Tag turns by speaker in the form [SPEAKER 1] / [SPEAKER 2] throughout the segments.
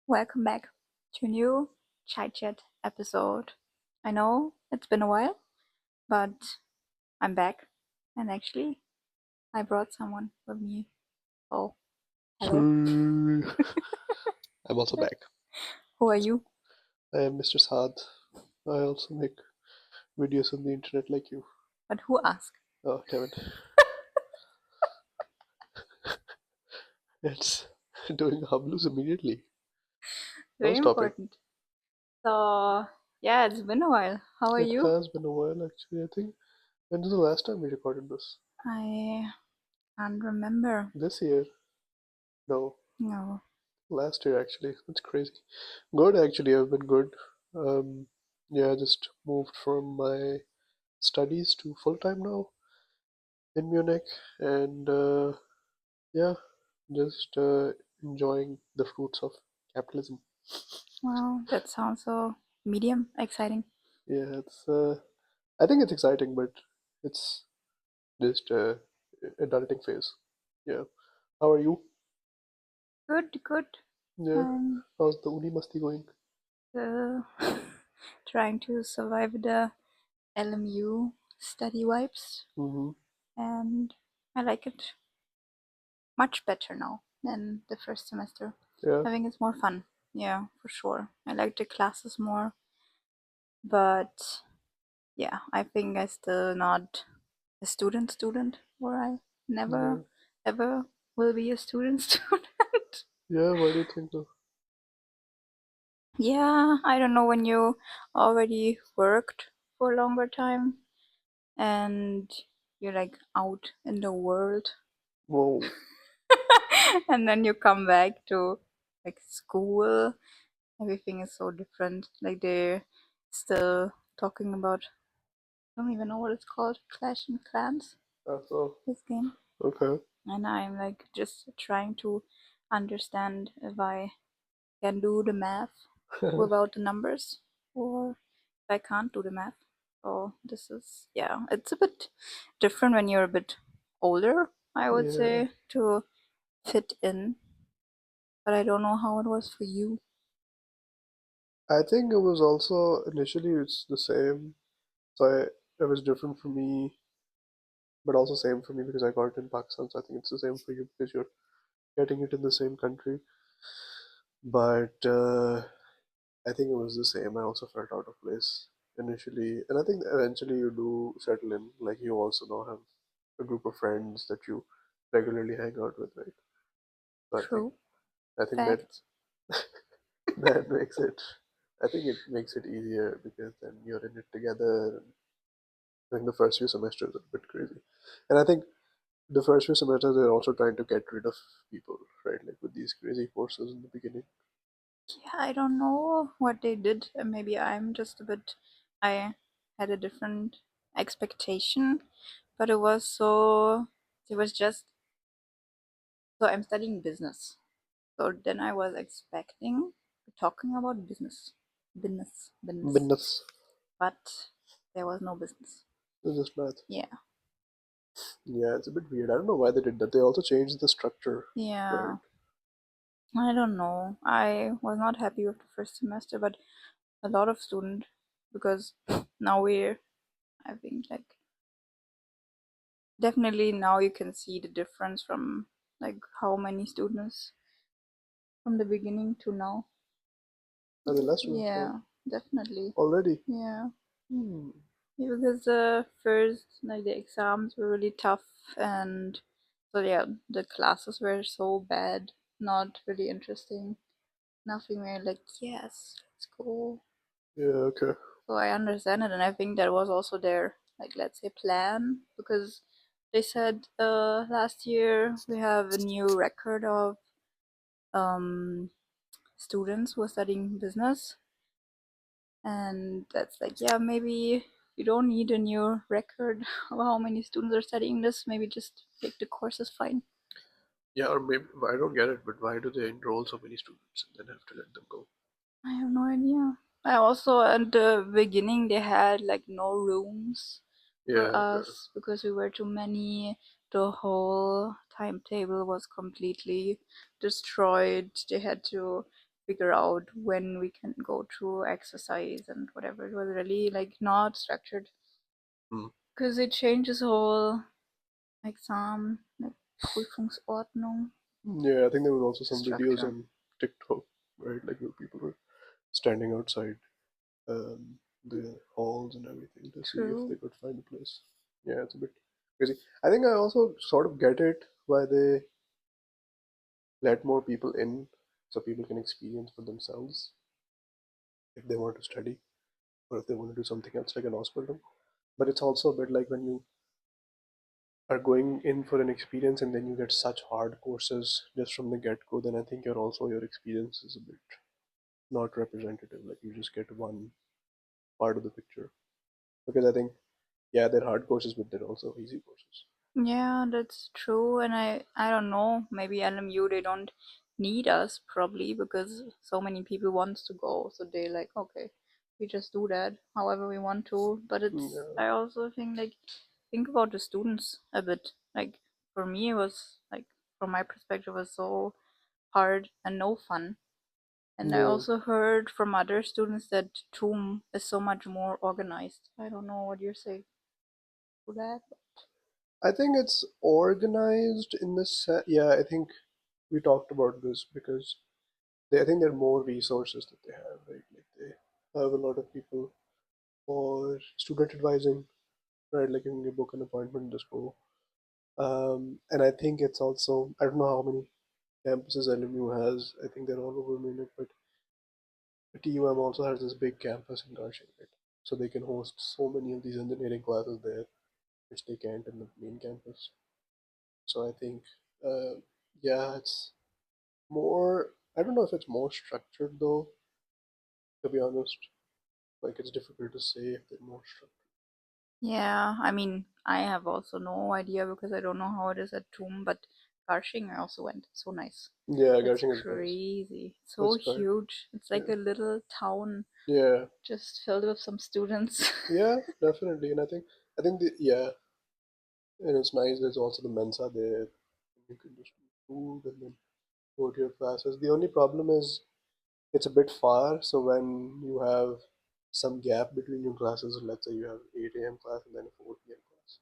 [SPEAKER 1] Welcome back to a new Chai Chat episode. I know it's been a while, but I'm back, and actually, I brought someone with me. Oh, hello.
[SPEAKER 2] I'm also back.
[SPEAKER 1] Who are you?
[SPEAKER 2] I am Mr. Saad. I also make videos on the internet like you.
[SPEAKER 1] But who asked?
[SPEAKER 2] Oh, damn it. It's doing Hablus immediately.
[SPEAKER 1] Very
[SPEAKER 2] First topic.
[SPEAKER 1] important. So, yeah, it's been a while. How are
[SPEAKER 2] It
[SPEAKER 1] you?
[SPEAKER 2] has been a while actually, I think. When was the last time we recorded this?
[SPEAKER 1] I can't remember.
[SPEAKER 2] This year? No.
[SPEAKER 1] No.
[SPEAKER 2] Last year actually. That's crazy. Good actually, I've been good. Yeah, I just moved from my studies to full time now in Munich and yeah, just enjoying the fruits of capitalism.
[SPEAKER 1] Wow, that sounds so medium exciting.
[SPEAKER 2] Yeah, it's. I think it's exciting, but it's just adulting phase. Yeah. How are you?
[SPEAKER 1] Good, good.
[SPEAKER 2] Yeah.
[SPEAKER 1] I'm
[SPEAKER 2] How's the uni masti going?
[SPEAKER 1] uh, trying to survive the LMU study vibes,
[SPEAKER 2] Mm-hmm.
[SPEAKER 1] and I like it much better now than the first semester.
[SPEAKER 2] Yeah.
[SPEAKER 1] I think it's more fun. Yeah, for sure. I like the classes more, but yeah, I think I still not a student, or I
[SPEAKER 2] Yeah.
[SPEAKER 1] never ever will be a student.
[SPEAKER 2] Yeah. Why do you think so?
[SPEAKER 1] Yeah, I don't know, when you already worked for a longer time and you're like out in the world
[SPEAKER 2] Whoa.
[SPEAKER 1] and then you come back to like school, everything is so different. Like they're still talking about, I don't even know what it's called, Clash and Clans,
[SPEAKER 2] So
[SPEAKER 1] this game.
[SPEAKER 2] okay.
[SPEAKER 1] And I'm like just trying to understand if I can do the math without the numbers, or if I can't do the math. So this is, yeah, it's a bit different when you're a bit older, I would
[SPEAKER 2] Yeah.
[SPEAKER 1] say, to fit in. But I don't know how it was for you.
[SPEAKER 2] I think it was also initially it's the same. So it was different for me, but also same for me because I got it in Pakistan. So I think it's the same for you because you're getting it in the same country. But I think it was the same. I also felt out of place initially, and I think eventually you do settle in. Like you also now have a group of friends that you regularly hang out with, right? So
[SPEAKER 1] True.
[SPEAKER 2] I think that
[SPEAKER 1] Fact.
[SPEAKER 2] that makes it. I think it makes it easier because then you're in it together. I think the first few semesters are a bit crazy, and I think the first few semesters they're also trying to get rid of people, right? Like with these crazy courses in the beginning.
[SPEAKER 1] Yeah, I don't know what they did. Maybe I'm just a bit, I had a different expectation, but it was just, so I'm studying business. So then I was expecting talking about business,
[SPEAKER 2] Business
[SPEAKER 1] but there was no business.
[SPEAKER 2] is just math.
[SPEAKER 1] Yeah,
[SPEAKER 2] Yeah, it's a bit weird. I don't know why they did that. They also changed the structure, right?
[SPEAKER 1] yeah. I don't know. I was not happy with the first semester, but a lot of students, because now we're, I think, like, definitely now you can see the difference from like how many students from the beginning to now.
[SPEAKER 2] Are the last students now
[SPEAKER 1] Yeah, definitely.
[SPEAKER 2] already?
[SPEAKER 1] Yeah.
[SPEAKER 2] Hmm.
[SPEAKER 1] Yeah, because the first, like, the exams were really tough, and so yeah, the classes were so bad, not really interesting. Nothing where like, yes, let's go.
[SPEAKER 2] Yeah. Okay.
[SPEAKER 1] So I understand it, and I think that was also their, like, let's say, plan, because they said last year we have a new record of um students who are studying business, and that's like, yeah, maybe you don't need a new record of how many students are studying this. Maybe just take the course is fine.
[SPEAKER 2] Yeah, or maybe I don't get it, but why do they enroll so many students and then have to let them go?
[SPEAKER 1] I have no idea. I also, at the beginning, they had like no rooms for
[SPEAKER 2] Yeah. Okay.
[SPEAKER 1] us because we were too many. The whole timetable was completely destroyed. They had to figure out when we can go to exercise and whatever. It was really like not structured
[SPEAKER 2] Hmm.
[SPEAKER 1] because it changes whole exam, like Prüfungsordnung
[SPEAKER 2] Yeah, I think there was also some videos
[SPEAKER 1] structure.
[SPEAKER 2] on TikTok, right? Like where people were standing outside the halls and everything to see if they
[SPEAKER 1] True.
[SPEAKER 2] could find a place. Yeah, it's a bit crazy. I think I also sort of get it why they let more people in so people can experience for themselves if they want to study or if they want to do something else like an hospital. But it's also a bit like when you are going in for an experience and then you get such hard courses just from the get-go, then I think your experience is a bit not representative. Like you just get one part of the picture. Because I think, yeah, they're hard courses, but they're also easy courses.
[SPEAKER 1] Yeah, that's true. And I don't know, maybe LMU they don't need us probably because so many people wants to go. So they like, okay, we just do that however we want to. But it's
[SPEAKER 2] Yeah,
[SPEAKER 1] I also think like think about the students a bit. Like for me it was like from my perspective it was so hard and no fun. And I
[SPEAKER 2] yeah.
[SPEAKER 1] also heard from other students that TUM is so much more organized. I don't know what you say to that.
[SPEAKER 2] I think it's organized in the set. Yeah, I think we talked about this because I think there are more resources that they have, right? Like they have a lot of people for student advising, right? Like you can book an appointment to school. And I think it's also, I don't know how many campuses LMU has. I think they're all over Munich, but TUM also has this big campus in Garching, right? So they can host so many of these engineering classes there, which they can't in the main campus. So I think, uh, yeah, it's more. I don't know if it's more structured though. To be honest, like it's difficult to say if they're more structured.
[SPEAKER 1] Yeah, I mean, I have also no idea because I don't know how it is at TUM, but Garching I also went. So nice.
[SPEAKER 2] Yeah,
[SPEAKER 1] That's
[SPEAKER 2] Garching is nice.
[SPEAKER 1] crazy. So
[SPEAKER 2] That's quite.
[SPEAKER 1] huge. It's like
[SPEAKER 2] Yeah,
[SPEAKER 1] a little town
[SPEAKER 2] yeah,
[SPEAKER 1] just filled with some students.
[SPEAKER 2] yeah, definitely. And I think yeah, and it's nice. There's also the Mensa there. You can just eat food and then go to your classes. The only problem is it's a bit far. So when you have some gap between your classes, let's say you have 8 a.m. class and then a 4 p.m. class,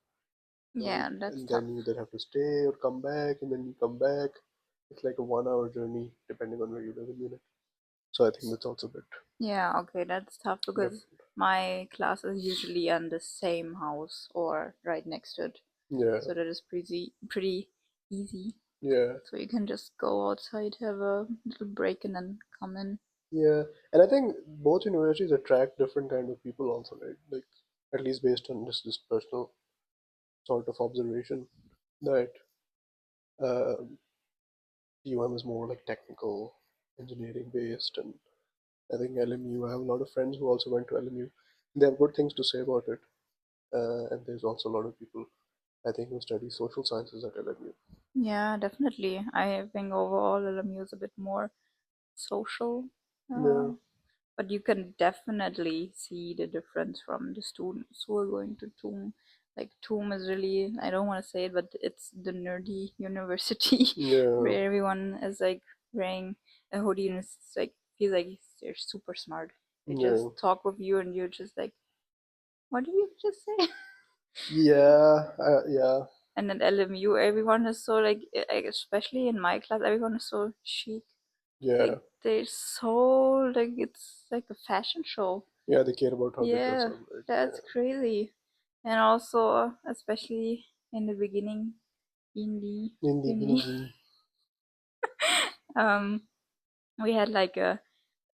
[SPEAKER 2] right?
[SPEAKER 1] Yeah, that's
[SPEAKER 2] And
[SPEAKER 1] tough.
[SPEAKER 2] then you either have to stay or come back, and then you come back. It's like a 1 hour journey depending on where you live in Munich. So I think that's also a bit
[SPEAKER 1] Yeah, okay, that's tough because
[SPEAKER 2] different.
[SPEAKER 1] my class is usually in the same house or right next to it.
[SPEAKER 2] Yeah,
[SPEAKER 1] So that is pretty easy.
[SPEAKER 2] yeah,
[SPEAKER 1] So you can just go outside, have a little break, and then come in.
[SPEAKER 2] yeah. And I think both universities attract different kind of people also, right? Like at least based on this personal sort of observation that uh, UM is more like technical engineering based, and I think LMU. I have a lot of friends who also went to LMU. They have good things to say about it, and there's also a lot of people I think who study social sciences at LMU.
[SPEAKER 1] Yeah, definitely. I think overall LMU is a bit more social, uh,
[SPEAKER 2] Yeah,
[SPEAKER 1] but you can definitely see the difference from the students who are going to TUM. Like TUM is really, I don't want to say it, but it's the nerdy university
[SPEAKER 2] yeah,
[SPEAKER 1] where everyone is like wearing a hoodie and it's like feels like they're super smart. They just
[SPEAKER 2] yeah,
[SPEAKER 1] talk with you and you're just like, what did you just say?
[SPEAKER 2] yeah,
[SPEAKER 1] And at LMU, everyone is so like, especially in my class, everyone is so chic.
[SPEAKER 2] yeah,
[SPEAKER 1] Like they're so like it's like a fashion show.
[SPEAKER 2] yeah. They care about how they dress
[SPEAKER 1] Yeah,
[SPEAKER 2] up, right?
[SPEAKER 1] that's
[SPEAKER 2] Yeah,
[SPEAKER 1] crazy. And also, especially in the beginning, indie,
[SPEAKER 2] in the
[SPEAKER 1] indie,
[SPEAKER 2] beginning.
[SPEAKER 1] um, we had like a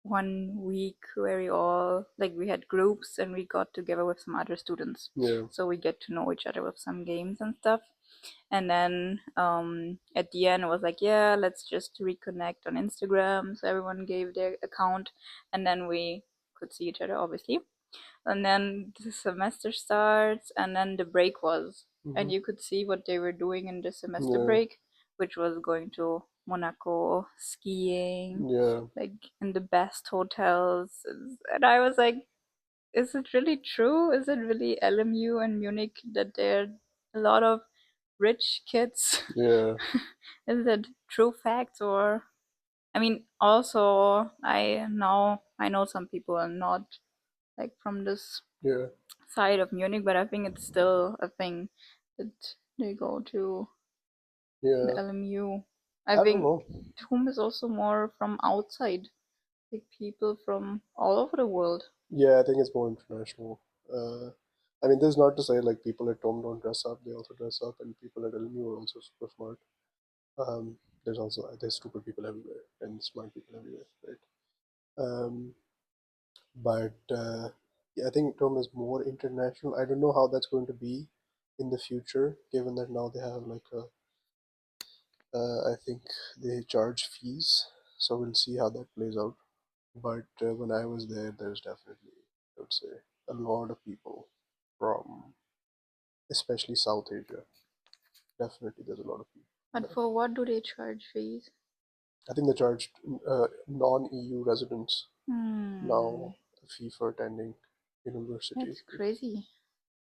[SPEAKER 1] 1 week where we all like we had groups and we got together with some other students,
[SPEAKER 2] Yeah,
[SPEAKER 1] so we get to know each other with some games and stuff. And then at the end it was like, yeah, let's just reconnect on Instagram. So everyone gave their account and then we could see each other obviously. And then the semester starts and then the break was,
[SPEAKER 2] hmm,
[SPEAKER 1] and you could see what they were doing in the semester
[SPEAKER 2] yeah,
[SPEAKER 1] break, which was going to Monaco, skiing,
[SPEAKER 2] yeah,
[SPEAKER 1] like in the best hotels. And I was like, is it really true? Is it really LMU and Munich that there are a lot of rich kids?
[SPEAKER 2] yeah.
[SPEAKER 1] Is it true facts or? I mean, also, I know some people are not like from this
[SPEAKER 2] Yeah,
[SPEAKER 1] side of Munich, but I think it's still a thing that they go to the
[SPEAKER 2] yeah.
[SPEAKER 1] LMU. I
[SPEAKER 2] I don't
[SPEAKER 1] think
[SPEAKER 2] know.
[SPEAKER 1] TUM is also more from outside, like people from all over the world.
[SPEAKER 2] Yeah, I think it's more international. Uh, I mean, this is not to say like people at Tom don't dress up; they also dress up, and people at LMU are also super smart. There's stupid people everywhere and smart people everywhere, right? Um, but yeah, I think Tom is more international. I don't know how that's going to be in the future, given that now they have like a, I think they charge fees, so we'll see how that plays out. But when I was there, there's definitely, I would say, a lot of people from especially South Asia. Definitely, there's a lot of people
[SPEAKER 1] But
[SPEAKER 2] there.
[SPEAKER 1] for what do they charge fees?
[SPEAKER 2] I think they charged non-EU residents
[SPEAKER 1] Hmm,
[SPEAKER 2] now a fee for attending university.
[SPEAKER 1] that's crazy.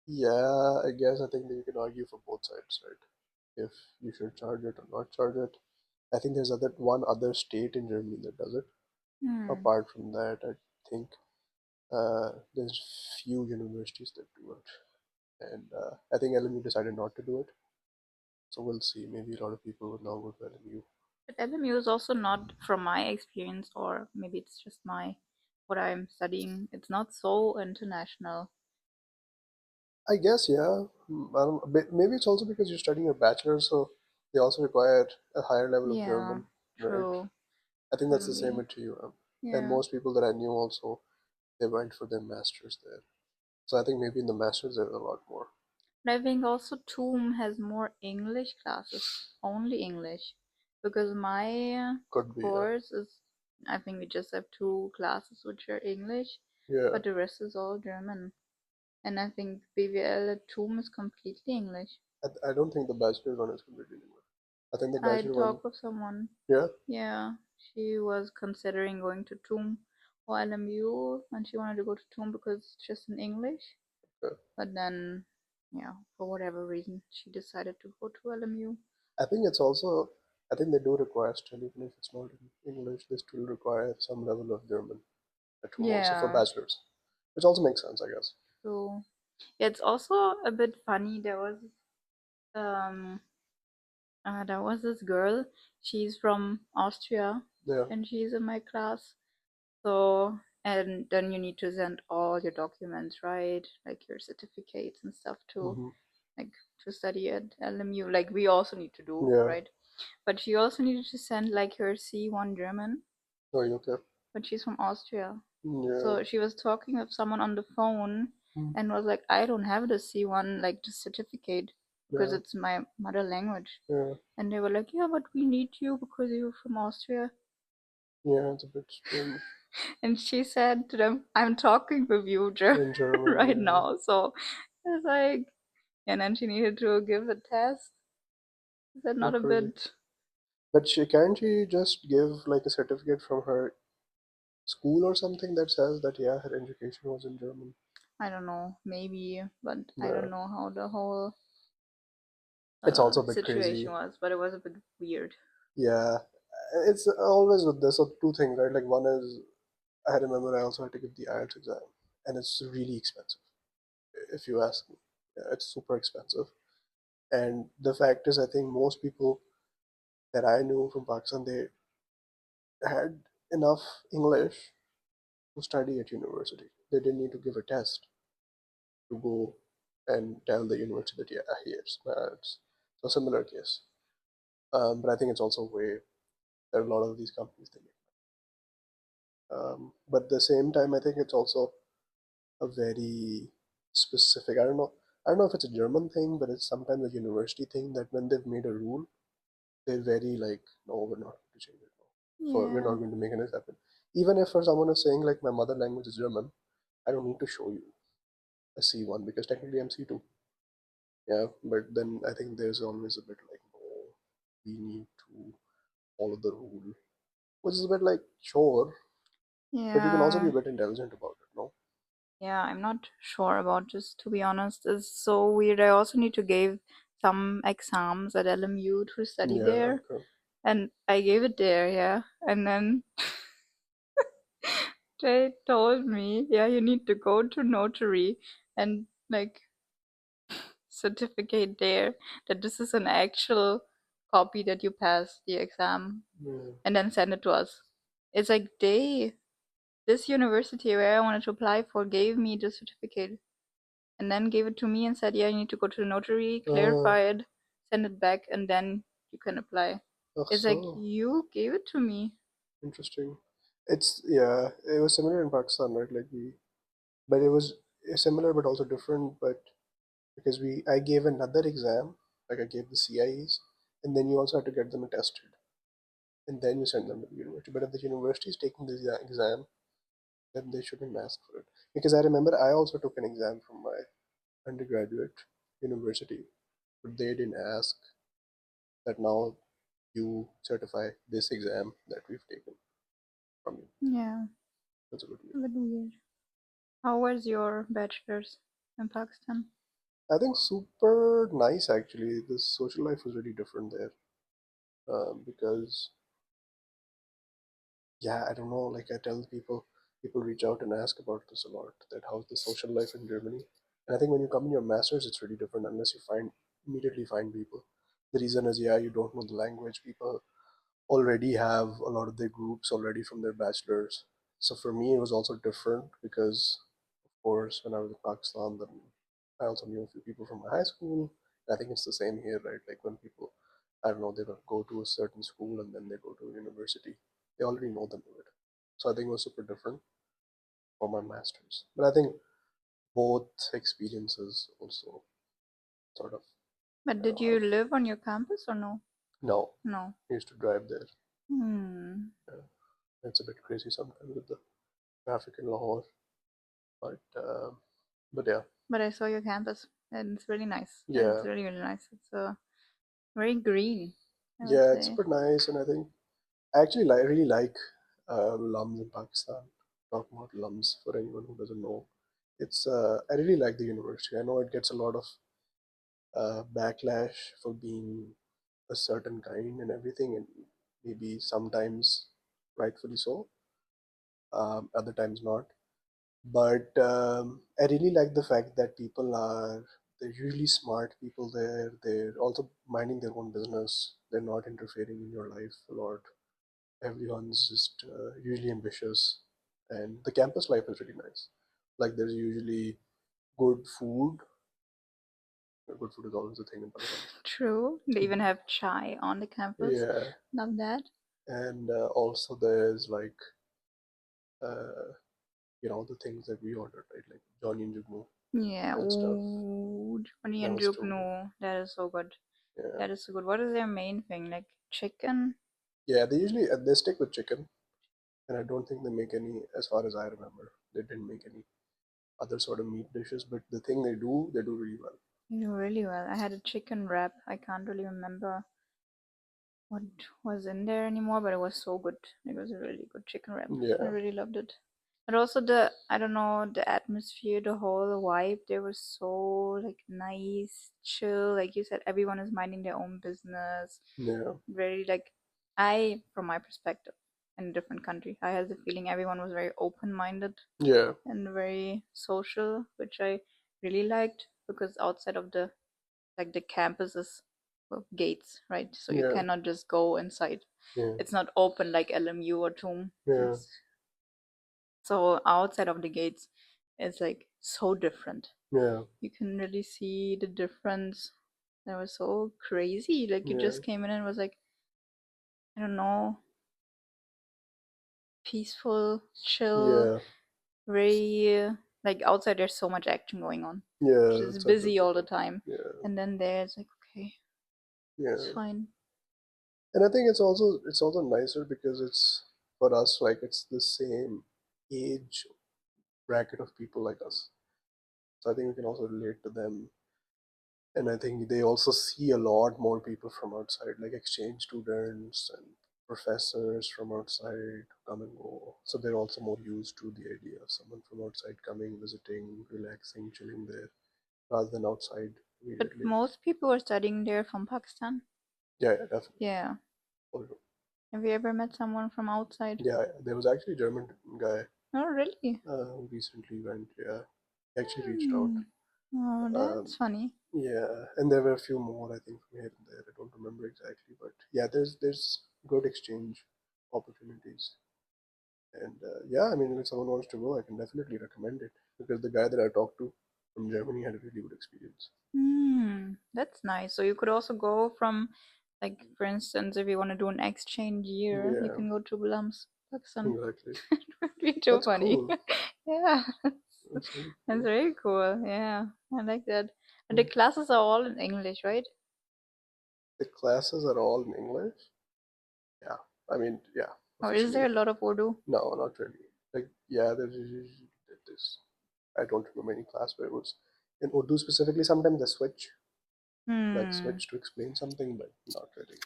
[SPEAKER 2] Yeah, I guess I think that you can argue for both sides, right? If you should charge it or not charge it. I think there's other one other state in Germany that does it.
[SPEAKER 1] Hmm.
[SPEAKER 2] Apart from that, I think there's few universities that do it, and I think LMU decided not to do it. So we'll see. Maybe a lot of people will now go to LMU.
[SPEAKER 1] But LMU is also not, from my experience, or maybe it's just my what I'm studying. It's not so international.
[SPEAKER 2] I guess, yeah. I don't, maybe it's also because you're studying a bachelor, so they also require a higher level of
[SPEAKER 1] Yeah,
[SPEAKER 2] German, right?
[SPEAKER 1] true.
[SPEAKER 2] I think that's
[SPEAKER 1] Could
[SPEAKER 2] the same
[SPEAKER 1] be.
[SPEAKER 2] with TUM. And
[SPEAKER 1] Yeah.
[SPEAKER 2] most people that I knew also, they went for their masters there. So I think maybe in the masters there's a lot more.
[SPEAKER 1] But I think also TUM has more English classes, only English, because my
[SPEAKER 2] Could be, yeah.
[SPEAKER 1] course is, I think we just have two classes which are English,
[SPEAKER 2] Yeah.
[SPEAKER 1] but the rest is all German. And I think BWL at TUM is completely English.
[SPEAKER 2] I don't think the bachelor's one is completely English. I think the
[SPEAKER 1] I
[SPEAKER 2] bachelor one,
[SPEAKER 1] talked with someone.
[SPEAKER 2] yeah.
[SPEAKER 1] Yeah, she was considering going to TUM or LMU, and she wanted to go to TUM because it's just in English.
[SPEAKER 2] Okay.
[SPEAKER 1] But then, yeah, for whatever reason, she decided to go to LMU.
[SPEAKER 2] I think it's also, I think they do require still, even if it's not in English, they still require some level of German at home also for
[SPEAKER 1] Yeah,
[SPEAKER 2] bachelors, which also makes sense, I guess.
[SPEAKER 1] so yeah, it's also a bit funny. Um there was this girl. She's from Austria,
[SPEAKER 2] Yeah.
[SPEAKER 1] and she's in my class. So and then you need to send all your documents, right? Like your certificates and stuff to
[SPEAKER 2] Hmm.
[SPEAKER 1] like to study at LMU. Like we also need to do,
[SPEAKER 2] Yeah.
[SPEAKER 1] right? But she also needed to send like her C1 German,
[SPEAKER 2] Oh, you okay?
[SPEAKER 1] but she's from Austria.
[SPEAKER 2] Yeah.
[SPEAKER 1] So she was talking with someone on the phone
[SPEAKER 2] Mm.
[SPEAKER 1] and was like, I don't have the C1, like the certificate, because
[SPEAKER 2] Yeah.
[SPEAKER 1] it's my mother language.
[SPEAKER 2] Yeah.
[SPEAKER 1] And they were like, yeah, but we need you because you're from Austria.
[SPEAKER 2] Yeah. It's a bit strange
[SPEAKER 1] And she said to them, I'm talking with you, German,
[SPEAKER 2] in German.
[SPEAKER 1] right
[SPEAKER 2] Yeah.
[SPEAKER 1] now. So it's like, and then she needed to give a test. Is that not
[SPEAKER 2] Not
[SPEAKER 1] a
[SPEAKER 2] crazy.
[SPEAKER 1] bit,
[SPEAKER 2] But can't she just give like a certificate from her school or something that says that yeah, her education was in German?
[SPEAKER 1] I don't know, maybe, but I
[SPEAKER 2] Yeah.
[SPEAKER 1] don't know how the whole
[SPEAKER 2] It's also a bit
[SPEAKER 1] situation
[SPEAKER 2] crazy.
[SPEAKER 1] was, but it was a bit weird.
[SPEAKER 2] Yeah. It's always with this. So two things, right? Like one is I remember I also had to give the IELTS exam, and it's really expensive. If you ask me, yeah, it's super expensive. And the fact is, I think most people that I knew from Pakistan, they had enough English to study at university. They didn't need to give a test to go and tell the university that yeah, here's my IELTS. So similar case. But I think it's also way there are a lot of these companies they make. But at the same time, I think it's also a very specific. I don't know. I don't know if it's a German thing, but it's sometimes a university thing that when they've made a rule, they're very like, no, we're not going to change it. No. We're not
[SPEAKER 1] Yeah.
[SPEAKER 2] going to make it happen. Even if for someone is saying like my mother language is German, I don't need to show you a C1 because technically I'm C2. Yeah, but then I think there's always a bit like, no, we need to follow the rule, which is a bit like, sure, but you can also be
[SPEAKER 1] Yeah.
[SPEAKER 2] a bit intelligent about it, no?
[SPEAKER 1] Yeah, I'm not sure about this, to be honest. It's so weird. I also need to give some exams at LMU to study
[SPEAKER 2] Yeah,
[SPEAKER 1] there.
[SPEAKER 2] okay.
[SPEAKER 1] And I gave it there, yeah. And then they told me, yeah, you need to go to notary and like certificate there that this is an actual copy that you passed the exam
[SPEAKER 2] Yeah.
[SPEAKER 1] and then send it to us. It's like this university where I wanted to apply for gave me the certificate and then gave it to me and said, yeah, you need to go to the notary,
[SPEAKER 2] Uh,
[SPEAKER 1] clarify it, send it back, and then you can apply.
[SPEAKER 2] ach
[SPEAKER 1] It's like,
[SPEAKER 2] so.
[SPEAKER 1] you gave it to me.
[SPEAKER 2] Interesting. It's yeah. It was similar in Pakistan, right? Like we, but it was similar but also different. But because I gave another exam, like I gave the CIEs, and then you also had to get them attested, and then you send them to the university. But if the university is taking the exam, then they shouldn't ask for it. Because I remember I also took an exam from my undergraduate university, but they didn't ask that now you certify this exam that we've taken from you.
[SPEAKER 1] Yeah,
[SPEAKER 2] That's a bit weird.
[SPEAKER 1] a bit weird. How was your bachelor's in Pakistan?
[SPEAKER 2] I think super nice actually. The social life was really different there because yeah, I don't know. Like I tell people reach out and ask about this a lot. That how's the social life in Germany? And I think when you come in your masters, it's really different unless you immediately find people. The reason is yeah, you don't know the language. People already have a lot of their groups already from their bachelors. So for me, it was also different because, of course, when I was in Pakistan, then I also knew a few people from my high school. I think it's the same here, right? Like when people, I don't know, they will go to a certain school and then they go to a university. They already know them of it. So I think it was super different for my masters. But I think both experiences also sort of,
[SPEAKER 1] But
[SPEAKER 2] you
[SPEAKER 1] did
[SPEAKER 2] know,
[SPEAKER 1] you
[SPEAKER 2] have
[SPEAKER 1] live on your campus or no?
[SPEAKER 2] no.
[SPEAKER 1] No.
[SPEAKER 2] I used to drive there.
[SPEAKER 1] Hmm.
[SPEAKER 2] Yeah. It's a bit crazy sometimes with the traffic in Lahore. But yeah,
[SPEAKER 1] But I saw your campus and it's really nice. It's
[SPEAKER 2] yeah,
[SPEAKER 1] really, really nice. It's very green, I would
[SPEAKER 2] yeah. It's
[SPEAKER 1] say.
[SPEAKER 2] super nice, and I think I actually really like LUMS in Pakistan. Talking about LUMS for anyone who doesn't know, it's I really like the university. I know it gets a lot of backlash for being a certain kind and everything, and maybe sometimes rightfully so, other times not. But I really like the fact that they're usually smart people there. They're also minding their own business. They're not interfering in your life a lot. Everyone's just usually ambitious, and the campus life is really nice. Like there's usually good food. Good food is always a thing in Pakistan.
[SPEAKER 1] True. They even have chai on the campus.
[SPEAKER 2] Yeah,
[SPEAKER 1] Love that.
[SPEAKER 2] and also there's like uh, the things that we ordered, right? Like Johnny and Jugnu
[SPEAKER 1] Yeah.
[SPEAKER 2] and stuff.
[SPEAKER 1] Ooh, Johnny
[SPEAKER 2] That
[SPEAKER 1] and
[SPEAKER 2] was
[SPEAKER 1] Juke.
[SPEAKER 2] too good.
[SPEAKER 1] No, that is so good.
[SPEAKER 2] Yeah,
[SPEAKER 1] That is so good. What is their main thing? Like chicken?
[SPEAKER 2] yeah. They usually they stick with chicken, and I don't think they make any, as far as I remember, they didn't make any other sort of meat dishes. But the thing they do really well.
[SPEAKER 1] They do really well. I had a chicken wrap. I can't really remember what was in there anymore, but it was so good. It was a really good chicken wrap. I
[SPEAKER 2] Yeah,
[SPEAKER 1] really loved it. But also I don't know, the atmosphere, the whole vibe, they were so like nice, chill. Like you said, everyone is minding their own business.
[SPEAKER 2] yeah,
[SPEAKER 1] Very like, from my perspective, in a different country, I had the feeling everyone was very open-minded
[SPEAKER 2] yeah,
[SPEAKER 1] and very social, which I really liked because outside of the campuses of gates, right? So you
[SPEAKER 2] yeah,
[SPEAKER 1] cannot just go inside.
[SPEAKER 2] yeah,
[SPEAKER 1] It's not open like LMU or TUM.
[SPEAKER 2] yeah,
[SPEAKER 1] It's so outside of the gates, it's like so different.
[SPEAKER 2] yeah,
[SPEAKER 1] You can really see the difference. That was so crazy. Like you
[SPEAKER 2] yeah,
[SPEAKER 1] just came in and was like, I don't know, peaceful, chill,
[SPEAKER 2] yeah,
[SPEAKER 1] very like outside there's so much action going on.
[SPEAKER 2] yeah.
[SPEAKER 1] Just
[SPEAKER 2] That's such a
[SPEAKER 1] busy all the
[SPEAKER 2] different.
[SPEAKER 1] time.
[SPEAKER 2] Yeah,
[SPEAKER 1] And then there's like, okay, it's
[SPEAKER 2] yeah.
[SPEAKER 1] fine.
[SPEAKER 2] And I think it's also nicer because it's for us like it's the same age bracket of people like us. So I think we can also relate to them. And I think they also see a lot more people from outside, like exchange students and professors from outside come and go. So they're also more used to the idea of someone from outside coming, visiting, relaxing, chilling there, rather than outside
[SPEAKER 1] But
[SPEAKER 2] immediately.
[SPEAKER 1] most people are studying there from Pakistan.
[SPEAKER 2] Yeah, yeah, definitely.
[SPEAKER 1] Yeah.
[SPEAKER 2] For sure.
[SPEAKER 1] Have you ever met someone from outside?
[SPEAKER 2] Yeah, there was actually a German guy
[SPEAKER 1] Oh, really?
[SPEAKER 2] who recently went. Yeah, he actually reached out.
[SPEAKER 1] Hmm. Oh,
[SPEAKER 2] Um,
[SPEAKER 1] that's funny.
[SPEAKER 2] yeah, and there were a few more I think from here and there. I don't remember exactly, but yeah, there's good exchange opportunities. And yeah, I mean, if someone wants to go, I can definitely recommend it because the guy that I talked to from Germany had a really good experience.
[SPEAKER 1] Hmm, that's nice. So you could also go from, like, for instance, if you want to do an exchange year, you
[SPEAKER 2] Yeah,
[SPEAKER 1] can go to LUMS, Pakistan.
[SPEAKER 2] exactly.
[SPEAKER 1] It would be too
[SPEAKER 2] That's
[SPEAKER 1] funny.
[SPEAKER 2] cool.
[SPEAKER 1] Yeah,
[SPEAKER 2] That's really
[SPEAKER 1] that's
[SPEAKER 2] cool.
[SPEAKER 1] very cool. Yeah, I like that. But
[SPEAKER 2] Yeah.
[SPEAKER 1] the classes are all in English, right?
[SPEAKER 2] The classes are all in English. Yeah, I mean, yeah,
[SPEAKER 1] Or is there
[SPEAKER 2] officially.
[SPEAKER 1] a lot of Urdu?
[SPEAKER 2] No, not really. Like, yeah, there's usually this. I don't remember any class where it was in Urdu specifically. Sometimes they switch, like
[SPEAKER 1] Hmm.
[SPEAKER 2] switch to explain something, but not really.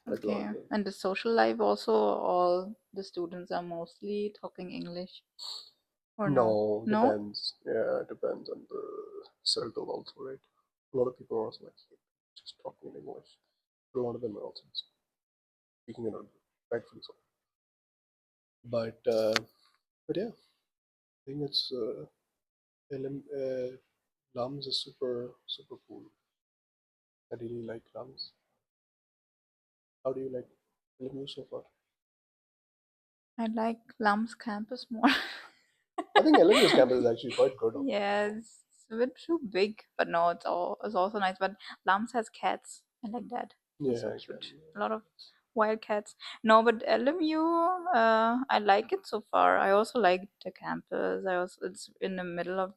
[SPEAKER 2] Like a lot of
[SPEAKER 1] Okay.
[SPEAKER 2] them.
[SPEAKER 1] And the social life also, all the students are mostly talking English, or no?
[SPEAKER 2] No,
[SPEAKER 1] No?
[SPEAKER 2] depends. Yeah, it depends on the circle also, right? A lot of people are also like just talking in English. But a lot of them are also speaking in Urdu, rightfully so. But yeah, I think it's LUMS is super cool. I really like LUMS. How do you like LMU so far?
[SPEAKER 1] I like LUMS campus more.
[SPEAKER 2] I think LMU's campus is actually quite good.
[SPEAKER 1] Yes, it's a bit too big, but no, it's also nice. But LUMS has cats. I like that. They're
[SPEAKER 2] Yeah,
[SPEAKER 1] so cute.
[SPEAKER 2] exactly.
[SPEAKER 1] A lot of wild cats. No, but LMU, I like it so far. I also like the campus. I also It's in the middle of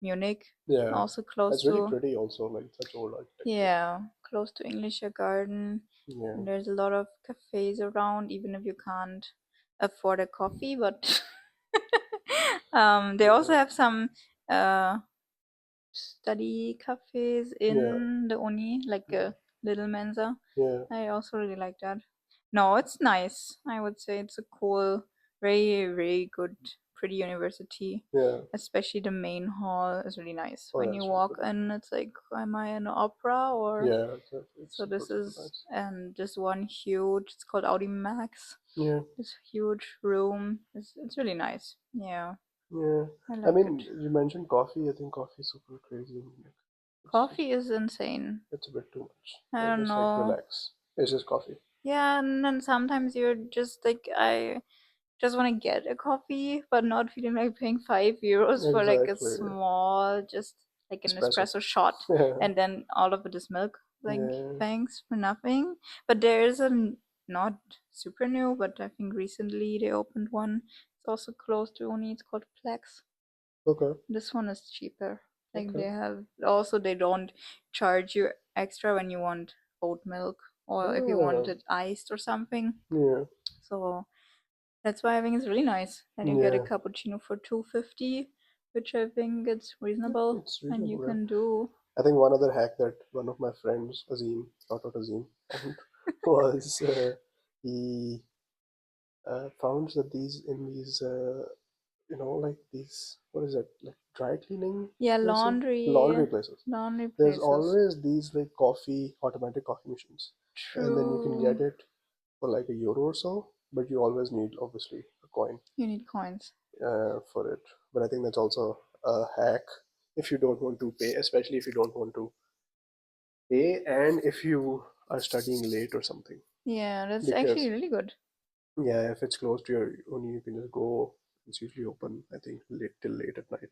[SPEAKER 1] Munich,
[SPEAKER 2] Yeah,
[SPEAKER 1] also close
[SPEAKER 2] it's really
[SPEAKER 1] to,
[SPEAKER 2] pretty. Also, like such old architecture.
[SPEAKER 1] yeah, close to English Garden.
[SPEAKER 2] Yeah,
[SPEAKER 1] And there's a lot of cafes around, even if you can't afford a coffee. But they also
[SPEAKER 2] yeah,
[SPEAKER 1] have some uh, study cafes
[SPEAKER 2] yeah,
[SPEAKER 1] in the uni, like
[SPEAKER 2] yeah,
[SPEAKER 1] a little Mensa.
[SPEAKER 2] yeah,
[SPEAKER 1] I also really like that. No, it's nice. I would say it's a cool, very, very good, pretty university.
[SPEAKER 2] yeah.
[SPEAKER 1] Especially the main hall is really nice.
[SPEAKER 2] Oh,
[SPEAKER 1] When
[SPEAKER 2] yeah,
[SPEAKER 1] you
[SPEAKER 2] it's really
[SPEAKER 1] walk
[SPEAKER 2] good.
[SPEAKER 1] in, it's like, am I in an opera or?
[SPEAKER 2] Yeah, it's
[SPEAKER 1] So
[SPEAKER 2] super
[SPEAKER 1] this
[SPEAKER 2] super
[SPEAKER 1] is
[SPEAKER 2] nice.
[SPEAKER 1] this one huge. It's called Audi Max.
[SPEAKER 2] Yeah,
[SPEAKER 1] This huge room. It's really nice. Yeah,
[SPEAKER 2] yeah.
[SPEAKER 1] I
[SPEAKER 2] I
[SPEAKER 1] like
[SPEAKER 2] mean,
[SPEAKER 1] it.
[SPEAKER 2] you mentioned coffee. I think coffee is super crazy. Like,
[SPEAKER 1] Coffee is insane.
[SPEAKER 2] it's a bit too much.
[SPEAKER 1] I
[SPEAKER 2] Like
[SPEAKER 1] don't
[SPEAKER 2] just like
[SPEAKER 1] know.
[SPEAKER 2] relax. It's just coffee.
[SPEAKER 1] Yeah, and then sometimes you're just like, I just want to get a coffee, but not feeling like paying €5 for like a
[SPEAKER 2] Exactly.
[SPEAKER 1] small, just like an
[SPEAKER 2] Espresso.
[SPEAKER 1] espresso shot,
[SPEAKER 2] Yeah,
[SPEAKER 1] and then all of it is milk. Like,
[SPEAKER 2] yeah.
[SPEAKER 1] thanks for nothing. But there is not super new, but I think recently they opened one. It's also close to Uni. It's called Plex.
[SPEAKER 2] Okay,
[SPEAKER 1] This one is cheaper. Like
[SPEAKER 2] okay.
[SPEAKER 1] they have also, they don't charge you extra when you want oat milk or if you want
[SPEAKER 2] Ah,
[SPEAKER 1] it iced or something.
[SPEAKER 2] yeah,
[SPEAKER 1] So that's why I think it's really nice. Then you get a
[SPEAKER 2] yeah.
[SPEAKER 1] cappuccino for 250, which I think it's
[SPEAKER 2] Yeah,
[SPEAKER 1] reasonable
[SPEAKER 2] it's
[SPEAKER 1] and you
[SPEAKER 2] reasonable. Yeah.
[SPEAKER 1] can do.
[SPEAKER 2] I think one other hack that one of my friends, Azim, shout out Azim, found was he found that these like these, what is it, like dry cleaning
[SPEAKER 1] Yeah,
[SPEAKER 2] places,
[SPEAKER 1] laundry,
[SPEAKER 2] laundry places.
[SPEAKER 1] laundry
[SPEAKER 2] There's
[SPEAKER 1] places.
[SPEAKER 2] always these like automatic coffee machines, and then you can
[SPEAKER 1] True.
[SPEAKER 2] get it for like €1 or so, but you always need obviously a coin
[SPEAKER 1] You need coins.
[SPEAKER 2] for it. But I think that's also a hack if you don't want to pay, especially if you don't want to pay, and if you are studying late or something.
[SPEAKER 1] Yeah, that's actually
[SPEAKER 2] Because
[SPEAKER 1] really good.
[SPEAKER 2] yeah, if it's close to your uni, you can just go. It's usually open, I think, late till late at night.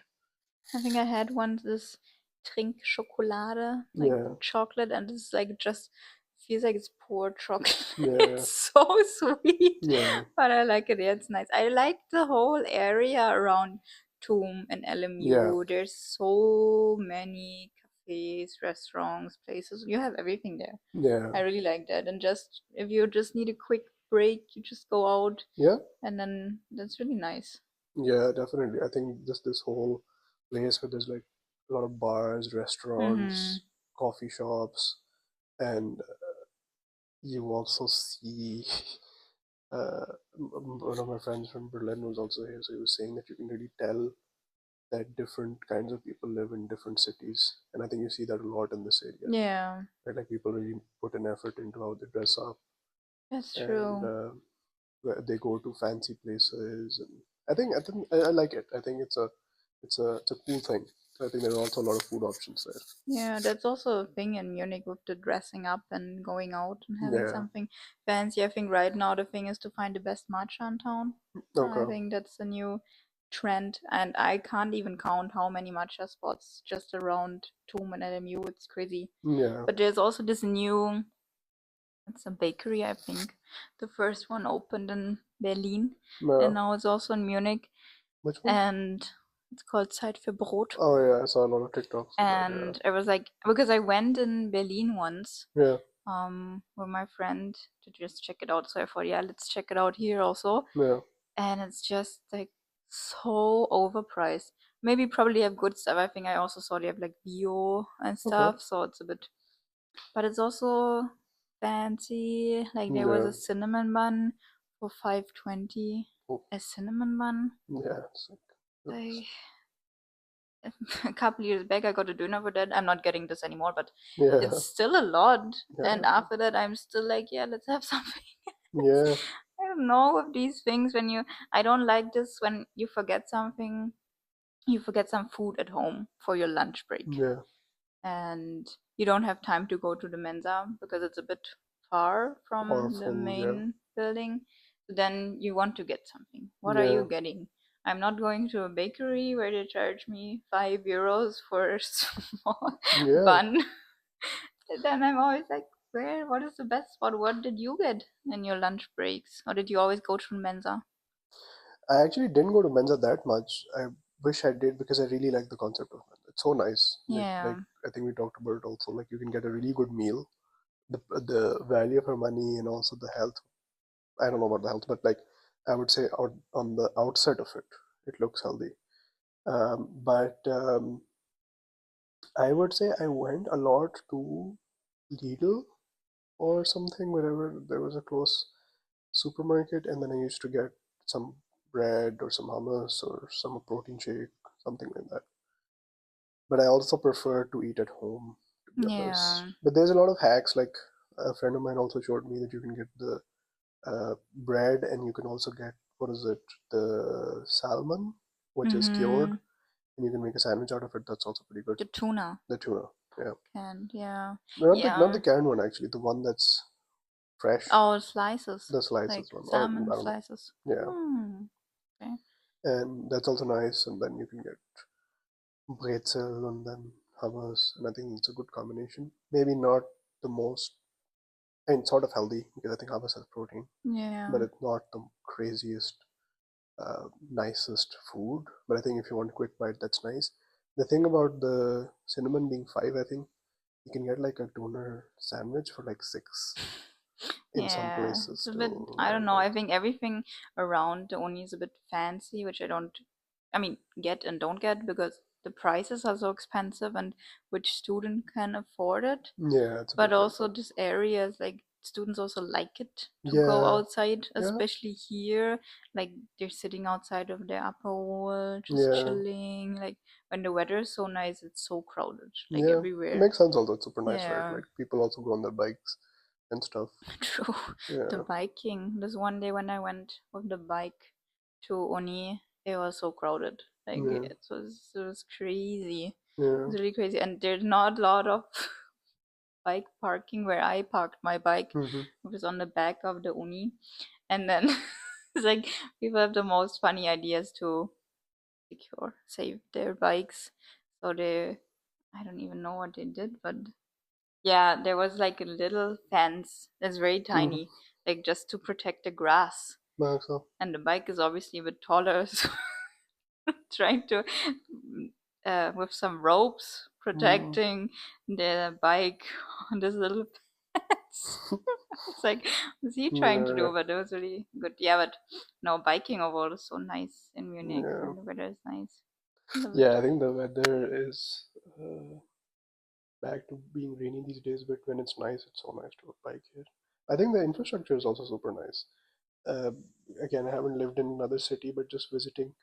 [SPEAKER 1] I think I had one this Trinkschokolade, like
[SPEAKER 2] Yeah,
[SPEAKER 1] chocolate, and it's like just feels like it's poor chocolate.
[SPEAKER 2] yeah,
[SPEAKER 1] It's so sweet,
[SPEAKER 2] yeah,
[SPEAKER 1] but I like it. Yeah, it's nice. I like the whole area around TUM and
[SPEAKER 2] yeah,
[SPEAKER 1] LMU. There's so many cafes, restaurants, places. You have everything there.
[SPEAKER 2] yeah,
[SPEAKER 1] I really like that. And just if you just need a quick break, you just go out,
[SPEAKER 2] yeah,
[SPEAKER 1] and then that's really nice.
[SPEAKER 2] yeah, definitely. I think just this whole place where there's like a lot of bars,
[SPEAKER 1] Mm-hmm.
[SPEAKER 2] restaurants, coffee shops, and you also see uh, one of my friends from Berlin was also here, so he was saying that you can really tell that different kinds of people live in different cities, and I think you see that a lot in this area.
[SPEAKER 1] Yeah.
[SPEAKER 2] Right? Like people really put an effort into how they dress up,
[SPEAKER 1] That's
[SPEAKER 2] and
[SPEAKER 1] true.
[SPEAKER 2] where they go to fancy places, and I like it. I think it's a cool thing. I think there are also a lot of food options
[SPEAKER 1] Yeah, that's also a thing in Munich with the dressing up and going out and having
[SPEAKER 2] there.
[SPEAKER 1] something fancy. I think right now the thing is to find the best matcha in town.
[SPEAKER 2] Yeah.
[SPEAKER 1] I
[SPEAKER 2] Okay.
[SPEAKER 1] think that's the new trend, and I can't even count how many matcha spots just around TUM and LMU. It's crazy.
[SPEAKER 2] Yeah.
[SPEAKER 1] But there's also this new, it's a bakery, I think. The first one opened in Berlin,
[SPEAKER 2] Yeah.
[SPEAKER 1] and now it's also in Munich,
[SPEAKER 2] Which one?
[SPEAKER 1] and it's called Zeit für Brot.
[SPEAKER 2] Oh yeah, I saw a lot of TikToks of that.
[SPEAKER 1] And I was like, because I went in Berlin once,
[SPEAKER 2] Yeah.
[SPEAKER 1] with my friend to just check it out. So I thought, yeah, let's check it out here also.
[SPEAKER 2] Yeah. Yeah.
[SPEAKER 1] And it's just like so overpriced. Maybe probably have good stuff. I think I also saw they have like bio and
[SPEAKER 2] Okay.
[SPEAKER 1] stuff, so it's a bit, but it's also fancy. Like there was
[SPEAKER 2] Yeah.
[SPEAKER 1] a cinnamon bun for 5.20.
[SPEAKER 2] Oh,
[SPEAKER 1] A cinnamon bun.
[SPEAKER 2] yeah. It's like,
[SPEAKER 1] Like a couple years back I got a dinner for that. I'm not getting this anymore, but it's
[SPEAKER 2] yeah.
[SPEAKER 1] still a lot. And
[SPEAKER 2] Yeah.
[SPEAKER 1] after that I'm still like, yeah, let's have something else.
[SPEAKER 2] Yeah.
[SPEAKER 1] I don't know with these things when you, I don't like this when you forget something, you forget some food at home for your lunch break,
[SPEAKER 2] Yeah.
[SPEAKER 1] and you don't have time to go to the Mensa because it's a bit far
[SPEAKER 2] Or
[SPEAKER 1] from the
[SPEAKER 2] from yeah.
[SPEAKER 1] main building. Then you want to get something. What are you
[SPEAKER 2] Yeah.
[SPEAKER 1] getting? I'm not going to a bakery where they charge me €5 for a small
[SPEAKER 2] Yeah.
[SPEAKER 1] bun. Then I'm always like, where? What is the best spot? What did you get in your lunch breaks? Or did you always go to the Mensa?
[SPEAKER 2] I actually didn't go to Mensa that much. I wish I did because I really like the concept of Mensa. It's so nice. Like
[SPEAKER 1] Yeah.
[SPEAKER 2] I think we talked about it also. Like you can get a really good meal, the value for money, and also the health. I don't know about the health, but like I would say out on the outset of it, it looks healthy. But I would say I went a lot to Lidl or something wherever there was a close supermarket, and then I used to get some bread or some hummus or some protein shake, something like that. But I also prefer to eat at home, to be honest.
[SPEAKER 1] Yeah.
[SPEAKER 2] But there's a lot of hacks. Like a friend of mine also showed me that you can get the bread, and you can also get, what is it, the salmon, which is cured,
[SPEAKER 1] Mm-hmm.
[SPEAKER 2] and you can make a sandwich out of it. That's also pretty good.
[SPEAKER 1] The tuna
[SPEAKER 2] The tuna, yeah.
[SPEAKER 1] can, yeah.
[SPEAKER 2] Not the
[SPEAKER 1] Yeah.
[SPEAKER 2] canned one actually, the one that's fresh,
[SPEAKER 1] Oh, slices.
[SPEAKER 2] the slices
[SPEAKER 1] Like
[SPEAKER 2] one, or
[SPEAKER 1] salmon
[SPEAKER 2] I don't know.
[SPEAKER 1] slices.
[SPEAKER 2] Yeah,
[SPEAKER 1] Hmm. Okay.
[SPEAKER 2] and that's also nice. And then you can get brezel and then hummus, and I think it's a good combination. Maybe not the most, and sort of healthy because I think hummus has protein, but
[SPEAKER 1] Yeah.
[SPEAKER 2] it's not the craziest, nicest food. But I think if you want a quick bite, that's nice. The thing about the cinnamon being five, I think you can get like a tuna sandwich for like six in some
[SPEAKER 1] Yeah.
[SPEAKER 2] places
[SPEAKER 1] It's a bit,
[SPEAKER 2] still.
[SPEAKER 1] I don't
[SPEAKER 2] And
[SPEAKER 1] know.
[SPEAKER 2] like,
[SPEAKER 1] I think everything around the Oni is a bit fancy, which I don't, I mean, get and don't get because the prices are so expensive and which student can afford it.
[SPEAKER 2] yeah, it's a
[SPEAKER 1] But
[SPEAKER 2] bit like
[SPEAKER 1] also
[SPEAKER 2] that.
[SPEAKER 1] this area is like students also like it to go
[SPEAKER 2] Yeah,
[SPEAKER 1] outside,
[SPEAKER 2] yeah,
[SPEAKER 1] especially here. Like they're sitting outside of their upper wall, just
[SPEAKER 2] yeah,
[SPEAKER 1] chilling. Like when the weather is so nice, it's so crowded, like
[SPEAKER 2] yeah. It
[SPEAKER 1] everywhere.
[SPEAKER 2] makes sense also. It's super nice, right?
[SPEAKER 1] Yeah,
[SPEAKER 2] Like people also go on their bikes and stuff.
[SPEAKER 1] true. The
[SPEAKER 2] Yeah,
[SPEAKER 1] biking. This one day when I went with the bike to Oni, it was so crowded. Like
[SPEAKER 2] yeah,
[SPEAKER 1] it was crazy. It
[SPEAKER 2] yeah.
[SPEAKER 1] was really crazy, and there's not a lot of bike parking where I parked my bike.
[SPEAKER 2] Mm-hmm.
[SPEAKER 1] It was on the back of the Uni. And then it's like people have the most funny ideas to secure, save their bikes. So they, I don't even know what they did, but yeah, there was like a little fence that's very
[SPEAKER 2] Mm-hmm.
[SPEAKER 1] tiny, like just to protect the grass.
[SPEAKER 2] So,
[SPEAKER 1] And the bike is obviously a bit taller, so trying to, with some ropes
[SPEAKER 2] mm,
[SPEAKER 1] protecting the bike on this little fence. It's like, what's he trying to
[SPEAKER 2] yeah,
[SPEAKER 1] do? But it was really good. Yeah, but no, biking overall is so nice in Munich
[SPEAKER 2] yeah,
[SPEAKER 1] and the weather is nice. Love it.
[SPEAKER 2] yeah. I think the weather is back to being rainy these days, but when it's nice, it's so nice to bike here. I think the infrastructure is also super nice. Uh, Again, I haven't lived in another city, but just visiting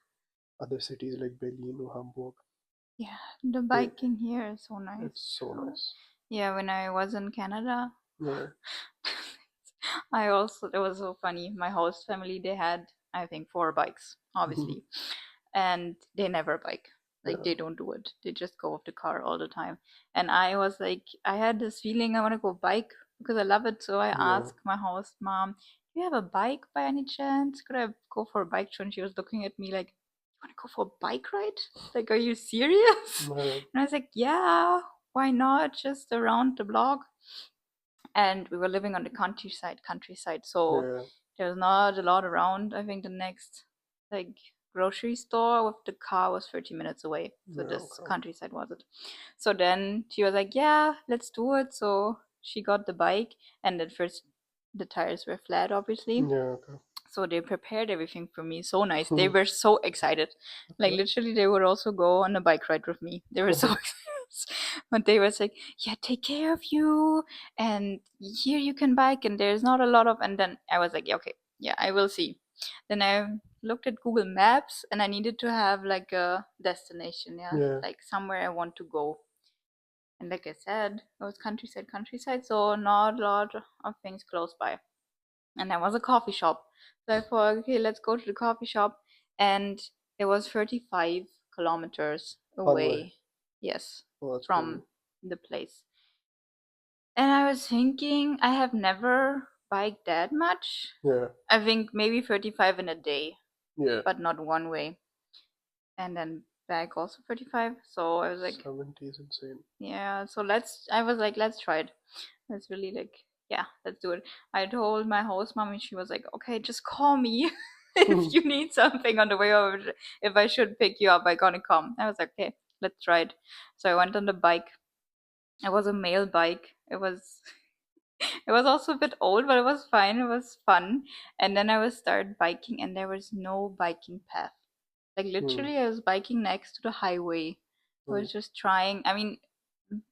[SPEAKER 2] other cities like Berlin or Hamburg,
[SPEAKER 1] Yeah, the
[SPEAKER 2] they,
[SPEAKER 1] biking here is so
[SPEAKER 2] it's
[SPEAKER 1] nice
[SPEAKER 2] so
[SPEAKER 1] too.
[SPEAKER 2] nice.
[SPEAKER 1] Yeah, when I was in Canada,
[SPEAKER 2] Yeah,
[SPEAKER 1] I also, it was so funny. My host family, they had, I think, four bikes, obviously, and they never bike. Like,
[SPEAKER 2] Yeah,
[SPEAKER 1] they don't do it. They just go with the car all the time. And I was like, I had this feeling I want to go bike because I love it. So I
[SPEAKER 2] yeah,
[SPEAKER 1] asked my host mom, "Do you have a bike by any chance? Could I go for a bike trip?" And she was looking at me like, "You want to go for a bike ride? Like, are you serious?"
[SPEAKER 2] yeah,
[SPEAKER 1] And I was like, "Yeah, why not? Just around the block." And we were living on the countryside, so
[SPEAKER 2] yeah,
[SPEAKER 1] there was not a lot around. I think the next like grocery store with the car was 30 minutes away, so
[SPEAKER 2] yeah,
[SPEAKER 1] this
[SPEAKER 2] okay.
[SPEAKER 1] countryside was it. So then she was like, yeah, let's do it. So she got the bike, and at first the tires were flat, obviously.
[SPEAKER 2] Yeah, okay.
[SPEAKER 1] So they prepared everything for me so nice. They were so excited. Like
[SPEAKER 2] Okay.
[SPEAKER 1] literally they would also go on a bike ride with me. They were so excited. But they was like, yeah, take care of you, and here you can bike, and there's not a lot of, and then I was like, yeah, okay, yeah, I will see. Then I looked at Google Maps, and I needed to have like a destination, yeah,
[SPEAKER 2] Yeah,
[SPEAKER 1] like somewhere I want to go. And like I said, it was countryside, so not a lot of things close by. And there was a coffee shop. So I thought, okay, let's go to the coffee shop. And it was 35 kilometers
[SPEAKER 2] one way.
[SPEAKER 1] away, yes,
[SPEAKER 2] Oh, that's crazy.
[SPEAKER 1] from the place. And I was thinking, I have never biked that much.
[SPEAKER 2] Yeah,
[SPEAKER 1] I think maybe 35 in a day,
[SPEAKER 2] yeah.
[SPEAKER 1] but not one way. And then back also 35. So I was like,
[SPEAKER 2] 70 is insane.
[SPEAKER 1] yeah, so I was like, let's try it. That's really like, yeah, let's do it. I told my host mom, and she was like, okay, just call me if you need something on the way over. If I should pick you up, I'm gonna come. I was like, okay, let's try it. So I went on the bike. It was a male bike. It was also a bit old, but it was fine. It was fun. And then I was start biking, and there was no biking path. Like
[SPEAKER 2] Hmm.
[SPEAKER 1] literally, I was biking next to the highway. I
[SPEAKER 2] Hmm.
[SPEAKER 1] was just trying. I mean,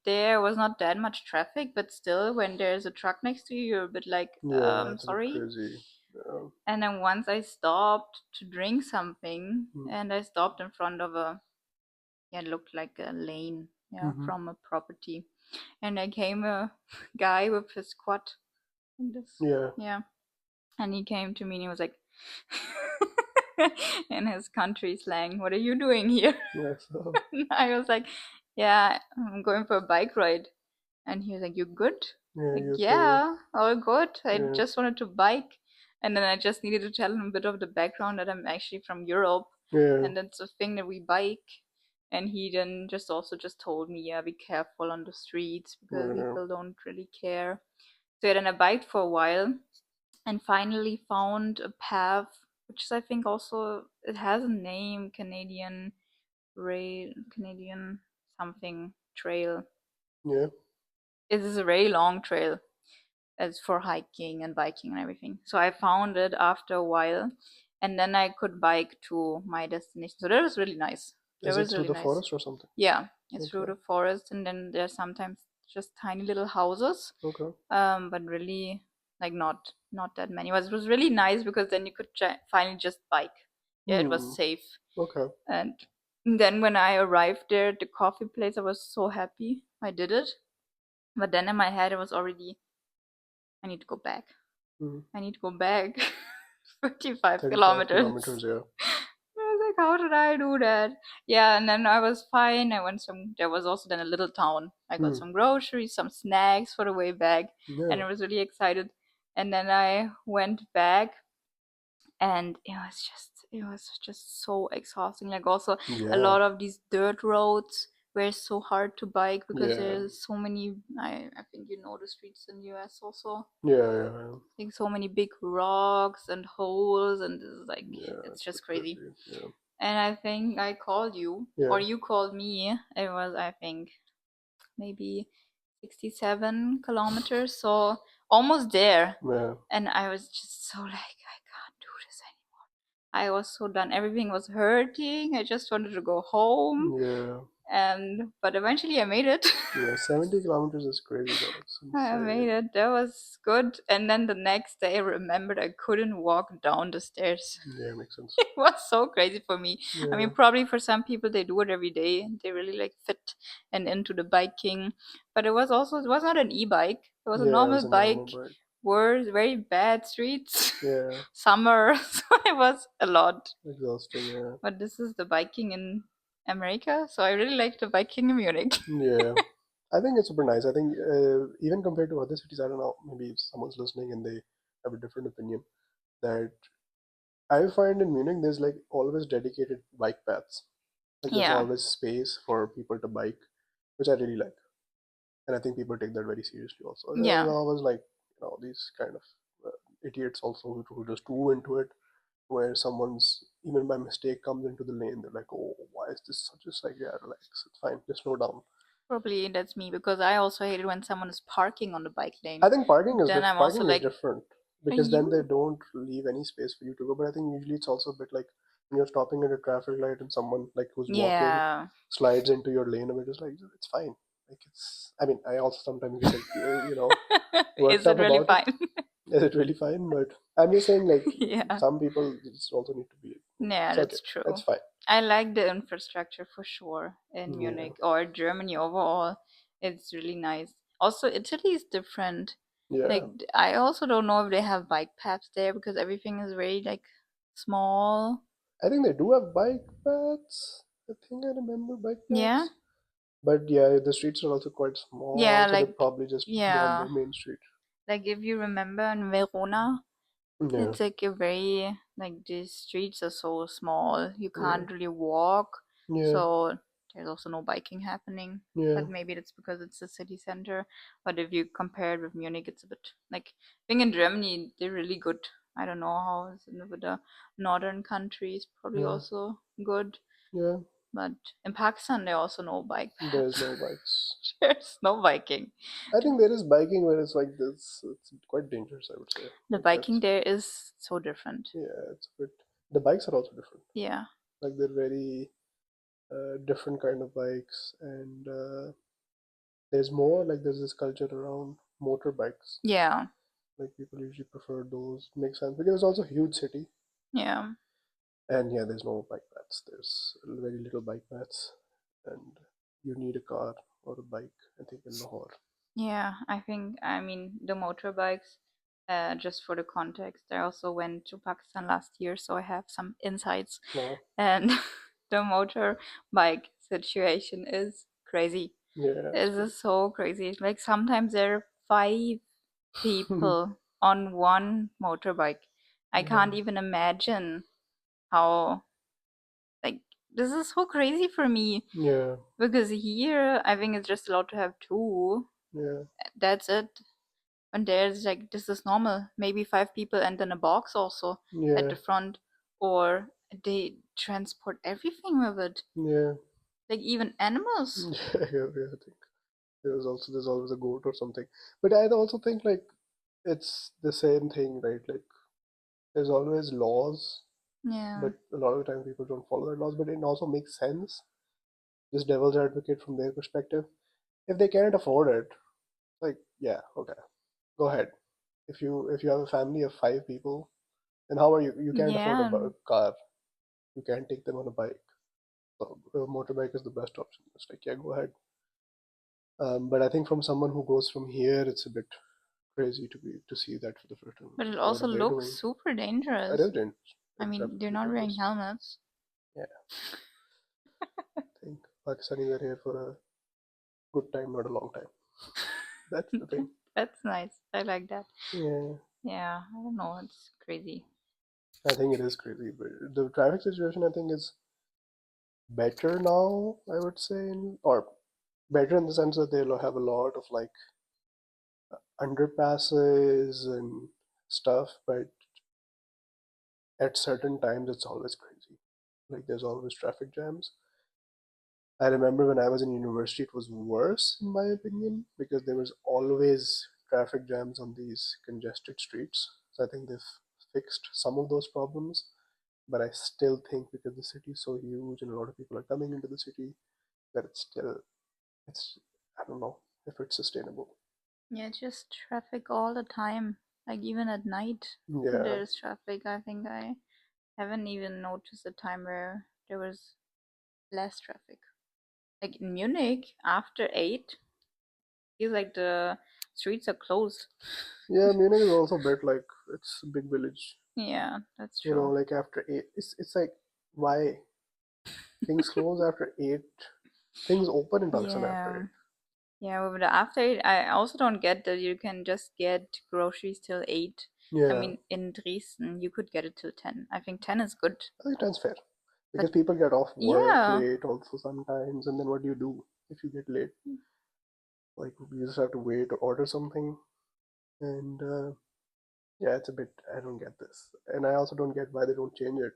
[SPEAKER 1] there was not that much traffic, but still, when there's a truck next to you, you're a bit like,
[SPEAKER 2] Yeah, it's a bit
[SPEAKER 1] sorry.
[SPEAKER 2] crazy. Yeah.
[SPEAKER 1] And then once I stopped to drink something,
[SPEAKER 2] Hmm.
[SPEAKER 1] and I stopped in front of a, yeah, it looked like a lane, yeah,
[SPEAKER 2] Mm-hmm.
[SPEAKER 1] from a property. And I came a guy with his quad, like this,
[SPEAKER 2] Yeah,
[SPEAKER 1] yeah. And he came to me and he was like, in his country slang, what are you doing here?
[SPEAKER 2] yeah, so,
[SPEAKER 1] And I was like, yeah, I'm going for a bike ride. And he was like, you good?
[SPEAKER 2] yeah,
[SPEAKER 1] Like,
[SPEAKER 2] you okay?
[SPEAKER 1] yeah, all good. I
[SPEAKER 2] Yeah,
[SPEAKER 1] just wanted to bike. And then I just needed to tell him a bit of the background that I'm actually from Europe.
[SPEAKER 2] yeah,
[SPEAKER 1] And that's a thing that we bike. And he then just also just told me, yeah, be careful on the streets because
[SPEAKER 2] yeah,
[SPEAKER 1] people don't really care. So then I biked for a while and finally found a path, which is, I think, also, it has a name, Canadian something trail.
[SPEAKER 2] yeah.
[SPEAKER 1] It is a very long trail. It's for hiking and biking and everything. So I found it after a while, and then I could bike to my destination. So that was really nice. That
[SPEAKER 2] Is it
[SPEAKER 1] was
[SPEAKER 2] through
[SPEAKER 1] really
[SPEAKER 2] the
[SPEAKER 1] nice.
[SPEAKER 2] forest or something?
[SPEAKER 1] Yeah, it's through
[SPEAKER 2] Okay,
[SPEAKER 1] the forest, and then there's sometimes just tiny little houses,
[SPEAKER 2] okay.
[SPEAKER 1] but really like not that many. It was really nice because then you could finally just bike. Yeah, it was
[SPEAKER 2] Hmm,
[SPEAKER 1] safe.
[SPEAKER 2] okay.
[SPEAKER 1] And then when I arrived there at the coffee place, I was so happy I did it. But then in my head, it was already, I need to go back.
[SPEAKER 2] Hmm.
[SPEAKER 1] I need to go back 35
[SPEAKER 2] 35
[SPEAKER 1] kilometers.
[SPEAKER 2] kilometers, yeah.
[SPEAKER 1] I was like, how did I do that? Yeah, and then I was fine. There was also then a little town. I got
[SPEAKER 2] Hmm.
[SPEAKER 1] some groceries, some snacks for the way back, and
[SPEAKER 2] Yeah,
[SPEAKER 1] I was really excited. And then I went back, and it was just so exhausting. Like also a
[SPEAKER 2] yeah,
[SPEAKER 1] lot of these dirt roads were so hard to bike because
[SPEAKER 2] yeah,
[SPEAKER 1] there's so many. I think you know the streets in the US also,
[SPEAKER 2] yeah, yeah,
[SPEAKER 1] like so many big rocks and holes, and it's like
[SPEAKER 2] yeah.
[SPEAKER 1] it's
[SPEAKER 2] It's a bit
[SPEAKER 1] just crazy.
[SPEAKER 2] crazy. Yeah,
[SPEAKER 1] And I think I called you
[SPEAKER 2] yeah,
[SPEAKER 1] or you called me. It was, I think, maybe 67 kilometers, so almost there.
[SPEAKER 2] yeah,
[SPEAKER 1] And I was just so like, I can't do this anymore. I was so done. Everything was hurting. I just wanted to go home.
[SPEAKER 2] yeah,
[SPEAKER 1] And but eventually I made it.
[SPEAKER 2] yeah. 70 kilometers is crazy though. It's
[SPEAKER 1] I made
[SPEAKER 2] insane.
[SPEAKER 1] it. That was good. And then the next day I remembered I couldn't walk down the stairs.
[SPEAKER 2] Yeah, makes sense.
[SPEAKER 1] It was so crazy for me. I
[SPEAKER 2] Yeah,
[SPEAKER 1] mean, probably for some people they do it every day. They really like fit and into the biking. But it was not an e-bike. It was a
[SPEAKER 2] yeah. It
[SPEAKER 1] normal
[SPEAKER 2] was a normal
[SPEAKER 1] bike
[SPEAKER 2] bike.
[SPEAKER 1] worse, very bad streets.
[SPEAKER 2] Yeah,
[SPEAKER 1] Summer, so it was a lot.
[SPEAKER 2] exhausting. Yeah,
[SPEAKER 1] But this is the biking in America, so I really like the biking in Munich.
[SPEAKER 2] yeah. I think it's super nice. I think even compared to other cities, I don't know. Maybe if someone's listening and they have a different opinion, that I find in Munich there's like always dedicated bike paths. Like there's
[SPEAKER 1] Yeah,
[SPEAKER 2] always space for people to bike, which I really like. And I think people take that very seriously also. There's
[SPEAKER 1] yeah,
[SPEAKER 2] always like these kind of idiots also who just too into it, where someone's even by mistake comes into the lane. They're like, oh, why is this such a like? Yeah, relax, it's fine, just slow down.
[SPEAKER 1] probably that's me because I also hate it when someone is parking on the bike lane.
[SPEAKER 2] I think
[SPEAKER 1] Then I'm also
[SPEAKER 2] parking is
[SPEAKER 1] like,
[SPEAKER 2] different
[SPEAKER 1] are
[SPEAKER 2] because then they
[SPEAKER 1] you?
[SPEAKER 2] don't leave any space for you to go. But I think usually it's also a bit like when you're stopping at a traffic light and someone like who's walking
[SPEAKER 1] Yeah.
[SPEAKER 2] slides into your lane, and we're just like, it's fine. Like it's. I mean, I also sometimes get like
[SPEAKER 1] Is
[SPEAKER 2] worked
[SPEAKER 1] it
[SPEAKER 2] up
[SPEAKER 1] really
[SPEAKER 2] about it.
[SPEAKER 1] fine?
[SPEAKER 2] Is it really fine? But I'm just saying like
[SPEAKER 1] Yeah.
[SPEAKER 2] some people just also need to be.
[SPEAKER 1] Yeah,
[SPEAKER 2] It's okay.
[SPEAKER 1] that's
[SPEAKER 2] That's
[SPEAKER 1] true.
[SPEAKER 2] fine.
[SPEAKER 1] I like the infrastructure for sure in
[SPEAKER 2] Yeah.
[SPEAKER 1] Munich or Germany overall. It's really nice. Also, Italy is different.
[SPEAKER 2] Yeah.
[SPEAKER 1] Like, I also don't know if they have bike paths there because everything is very like small.
[SPEAKER 2] I think they do have bike paths. I think I remember bike
[SPEAKER 1] Yeah.
[SPEAKER 2] paths. But yeah, the streets are also quite small,
[SPEAKER 1] Yeah,
[SPEAKER 2] so they're
[SPEAKER 1] like
[SPEAKER 2] probably just beyond the
[SPEAKER 1] yeah.
[SPEAKER 2] main street.
[SPEAKER 1] Like if you remember in Verona,
[SPEAKER 2] Yeah,
[SPEAKER 1] it's like a very like the streets are so small, you
[SPEAKER 2] yeah,
[SPEAKER 1] can't really walk.
[SPEAKER 2] yeah,
[SPEAKER 1] So there's also no biking happening.
[SPEAKER 2] yeah,
[SPEAKER 1] But maybe that's because it's the city center. But if you compare it with Munich, it's a bit like being in Germany, they're really good. I don't know how it's in with the northern countries, probably
[SPEAKER 2] yeah,
[SPEAKER 1] also good.
[SPEAKER 2] yeah.
[SPEAKER 1] But in Pakistan, there are also no bike
[SPEAKER 2] There's
[SPEAKER 1] paths.
[SPEAKER 2] no bikes.
[SPEAKER 1] There's no biking.
[SPEAKER 2] I think there is biking where it's like this. It's quite dangerous, I would say.
[SPEAKER 1] The
[SPEAKER 2] Like
[SPEAKER 1] biking
[SPEAKER 2] that's
[SPEAKER 1] there is so different.
[SPEAKER 2] yeah, it's a bit. The bikes are also different.
[SPEAKER 1] Yeah.
[SPEAKER 2] Like they're very different kind of bikes, and there's more like there's this culture around motorbikes.
[SPEAKER 1] Yeah.
[SPEAKER 2] Like people usually prefer those. Makes sense because it's also a huge city.
[SPEAKER 1] Yeah.
[SPEAKER 2] And yeah, there's no bike paths. There's very little bike paths, and you need a car or a bike. I think in Lahore.
[SPEAKER 1] Yeah, I think, I mean, the motorbikes, just for the context, I also went to Pakistan last year, so I have some insights.
[SPEAKER 2] No,
[SPEAKER 1] And the motorbike situation is crazy.
[SPEAKER 2] yeah, it's
[SPEAKER 1] It
[SPEAKER 2] crazy.
[SPEAKER 1] is so crazy. Like sometimes there are five people on one motorbike. I
[SPEAKER 2] Yeah,
[SPEAKER 1] can't even imagine how, like, this is so crazy for me.
[SPEAKER 2] yeah,
[SPEAKER 1] Because here, I think it's just allowed to have two.
[SPEAKER 2] yeah,
[SPEAKER 1] That's it. And there's like this is normal. Maybe five people and then a box also at
[SPEAKER 2] yeah,
[SPEAKER 1] the front, or they transport everything with it,
[SPEAKER 2] yeah,
[SPEAKER 1] like even animals.
[SPEAKER 2] yeah. I think there's always a goat or something. But I also think like it's the same thing, right? Like there's always laws,
[SPEAKER 1] Yeah,
[SPEAKER 2] but a lot of the time people don't follow the laws. But it also makes sense. Just devil's advocate from their perspective. If they can't afford it, like yeah, okay, go ahead. If you have a family of five people, then how are you can't afford a
[SPEAKER 1] yeah,
[SPEAKER 2] car, you can't take them on a bike, so a motorbike is the best option. It's like yeah, go ahead. But I think from someone who goes from here, it's a bit crazy to see that for the first time.
[SPEAKER 1] but it
[SPEAKER 2] What
[SPEAKER 1] also
[SPEAKER 2] are they
[SPEAKER 1] looks
[SPEAKER 2] doing?
[SPEAKER 1] super
[SPEAKER 2] It is
[SPEAKER 1] dangerous.
[SPEAKER 2] dangerous.
[SPEAKER 1] I
[SPEAKER 2] It's
[SPEAKER 1] mean, they're
[SPEAKER 2] definitely
[SPEAKER 1] not wearing
[SPEAKER 2] dangerous.
[SPEAKER 1] helmets.
[SPEAKER 2] Yeah, I think Pakistanis are here for a good time, not a long time. That's the thing.
[SPEAKER 1] That's nice. I like that.
[SPEAKER 2] Yeah,
[SPEAKER 1] Yeah, I don't know. It's crazy.
[SPEAKER 2] I think it is crazy, but the traffic situation I think is better now. I would say, or better in the sense that they'll have a lot of like underpasses and stuff, but at certain times it's always crazy. Like there's always traffic jams. I remember when I was in university, it was worse in my opinion because there was always traffic jams on these congested streets. So I think they've fixed some of those problems, but I still think because the city is so huge and a lot of people are coming into the city, that it's I don't know if it's sustainable.
[SPEAKER 1] Yeah, just traffic all the time. Like even at night,
[SPEAKER 2] Yeah,
[SPEAKER 1] there's traffic. I think I haven't even noticed a time where there was less traffic. Like in Munich, after 8, Feels like the streets are closed.
[SPEAKER 2] Yeah, Munich is also a bit like it's a big village.
[SPEAKER 1] Yeah, that's
[SPEAKER 2] You know,
[SPEAKER 1] true.
[SPEAKER 2] like after 8, it's like why things close after 8, things open in Pakistan after
[SPEAKER 1] Yeah.
[SPEAKER 2] 8.
[SPEAKER 1] Yeah, but after it, I also don't get that you can just get groceries till 8. I
[SPEAKER 2] Yeah,
[SPEAKER 1] mean, in Dresden, you could get it till 10. I think 10 is good.
[SPEAKER 2] I think that's fair
[SPEAKER 1] But
[SPEAKER 2] because people get off work
[SPEAKER 1] yeah,
[SPEAKER 2] late also sometimes, and then what do you do if you get late? Like you just have to wait or order something, and yeah, it's a bit. I don't get this, and I also don't get why they don't change it,